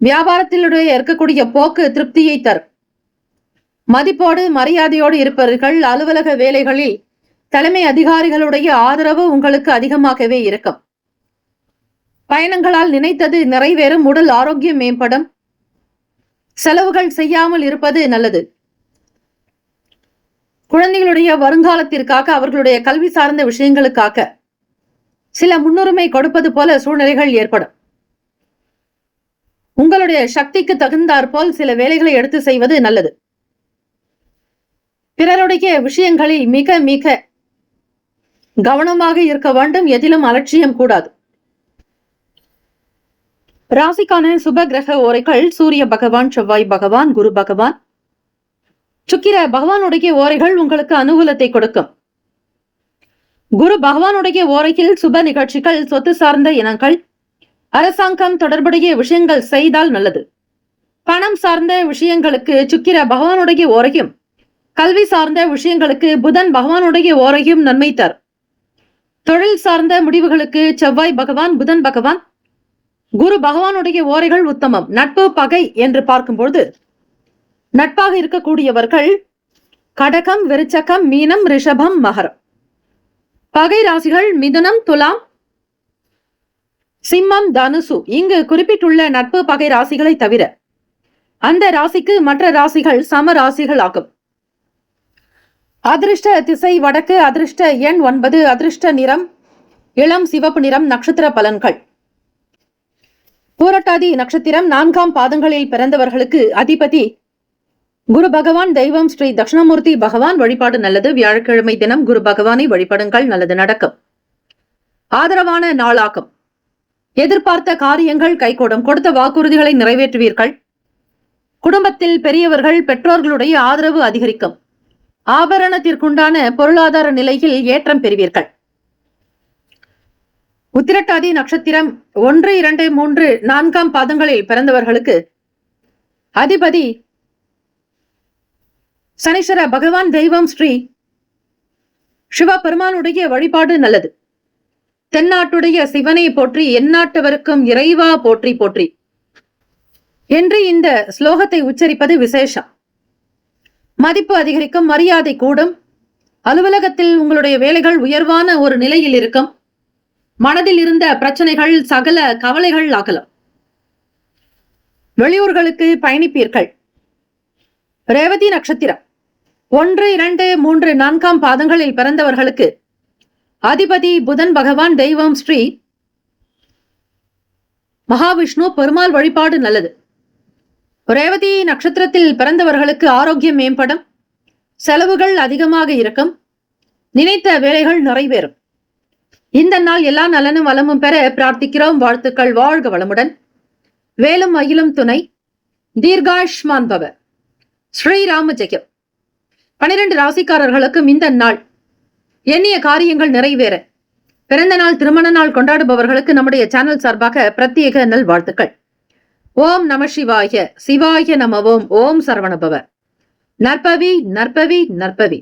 வியாபாரத்திலுடைய இருக்கக்கூடிய போக்கு திருப்தியை தரும். மதிப்போடு மரியாதையோடு இருப்பவர்கள். அலுவலக வேலைகளில் தலைமை அதிகாரிகளுடைய ஆதரவு உங்களுக்கு அதிகமாகவே இருக்கும். பயணங்களால் நினைத்தது நிறைவேறும். உடல் ஆரோக்கியம் மேம்படும். செலவுகள் செய்யாமல் இருப்பது நல்லது. குழந்தைகளுடைய வருங்காலத்திற்காக, அவர்களுடைய கல்வி சார்ந்த விஷயங்களுக்காக சில முன்னுரிமை கொடுப்பது போல சூழ்நிலைகள் ஏற்படும். உங்களுடைய சக்திக்கு தகுந்தாற்போல் சில வேலைகளை எடுத்து செய்வது நல்லது. பிறருடைய விஷயங்களில் மிக மிக கவனமாக இருக்க வேண்டும். எதிலும் அலட்சியம் கூடாது. ராசிக்கான சுப கிரக ஓரைகள் சூரிய பகவான், செவ்வாய் பகவான், குரு பகவான், சுக்கிர பகவானுடைய ஓரைகள் உங்களுக்கு அனுகூலத்தை கொடுக்கும். குரு பகவானுடைய ஓரையில் சுப நிகழ்ச்சிகள், சொத்து சார்ந்த இனங்கள், அரசாங்கம் தொடர்புடைய விஷயங்கள் செய்தால் நல்லது. பணம் சார்ந்த விஷயங்களுக்கு சுக்கிர பகவானுடைய ஓரையும், கல்வி சார்ந்த விஷயங்களுக்கு புதன் பகவானுடைய ஓரையும் நன்மை தரும். தொழில் சார்ந்த முடிவுகளுக்கு செவ்வாய் பகவான், புதன் பகவான், குரு பகவானுடைய ஓரைகள் உத்தமம். நட்பு பகை என்று பார்க்கும்போது நட்பாக இருக்கக்கூடியவர்கள் கடகம், விருச்சகம், மீனம், ரிஷபம், மகரம். பகை ராசிகள் மிதுனம், துலாம், சிம்மம், தனுசு. இங்கு குறிப்பிட்டுள்ள நட்பு பகை ராசிகளை தவிர அந்த ராசிக்கு மற்ற ராசிகள் சம ராசிகள் ஆகும். அதிர்ஷ்ட திசை வடக்கு. அதிர்ஷ்ட எண் 9. அதிர்ஷ்ட நிறம் இளம் சிவப்பு நிறம். நட்சத்திர பலன்கள். பூரட்டாதி நட்சத்திரம் 4ஆம் பாதங்களில் பிறந்தவர்களுக்கு அதிபதி குரு பகவான், தெய்வம் ஸ்ரீ தட்சிணாமூர்த்தி பகவான் வழிபாடு நல்லது. வியாழக்கிழமை தினம் குரு பகவானை வழிபடுங்கள். நல்லது நடக்கும். ஆதரவான நாளாகும். எதிர்பார்த்த காரியங்கள் கைகூடும். கொடுத்த வாக்குறுதிகளை நிறைவேற்றுவீர்கள். குடும்பத்தில் பெரியவர்கள், பெற்றோர்களுடைய ஆதரவு அதிகரிக்கும். ஆபரணத்திற்குண்டான பொருளாதார நிலையில் ஏற்றம் பெறுவீர்கள். உத்திரட்டாதி நட்சத்திரம் 1, 2, 3, 4ஆம் பாதங்களில் பிறந்தவர்களுக்கு அதிபதி சனீஸ்வர பகவான், தெய்வம் ஸ்ரீ சிவபெருமானுடைய வழிபாடு நல்லது. தென்னாட்டுடைய சிவனை போற்றி, எந்நாட்டவருக்கும் இறைவா போற்றி போற்றி என்று இந்த ஸ்லோகத்தை உச்சரிப்பது விசேஷம். மதிப்பு அதிகரிக்கும், மரியாதை கூடும், அலுவலகத்தில் உங்களுடைய வேலைகள் உயர்வான ஒரு நிலையில் இருக்கும், மனதில் இருந்த பிரச்சனைகள் சகல கவலைகள் அகலும், வெளியூர்களுக்கு பயணிப்பீர்கள். ரேவதி நட்சத்திரம் 1, 2, 3, 4 பாதங்களில் பிறந்தவர்களுக்கு அதிபதி புதன் பகவான், தெய்வம் ஸ்ரீ மகாவிஷ்ணு பெருமாள் வழிபாடு நல்லது. ரேவதி நட்சத்திரத்தில் பிறந்தவர்களுக்கு ஆரோக்கியம் மேம்படும், செலவுகள் அதிகமாக இருக்கும், நினைத்த வேலைகள் நிறைவேறும். இந்த நாள் எல்லா நலனும் வளமும் பெற பிரார்த்திக்கிறோம். வாழ்த்துக்கள். வாழ்க வளமுடன். வேலும் மயிலும் துணை. தீர்காயுஷ்மான் பவ. ஸ்ரீராம ஜெயம். 12 ராசிக்காரர்களுக்கும் இந்த நாள் எண்ணிய காரியங்கள் நிறைவேற, பிறந்த நாள் திருமண நாள் கொண்டாடுபவர்களுக்கு நம்முடைய சேனல் சார்பாக பிரத்யேக நல் வாழ்த்துக்கள். ஓம் நம சிவாய. சிவாய நம ஓம். ஓம் சரவணபவ. நற்பவி நற்பவி நற்பவி.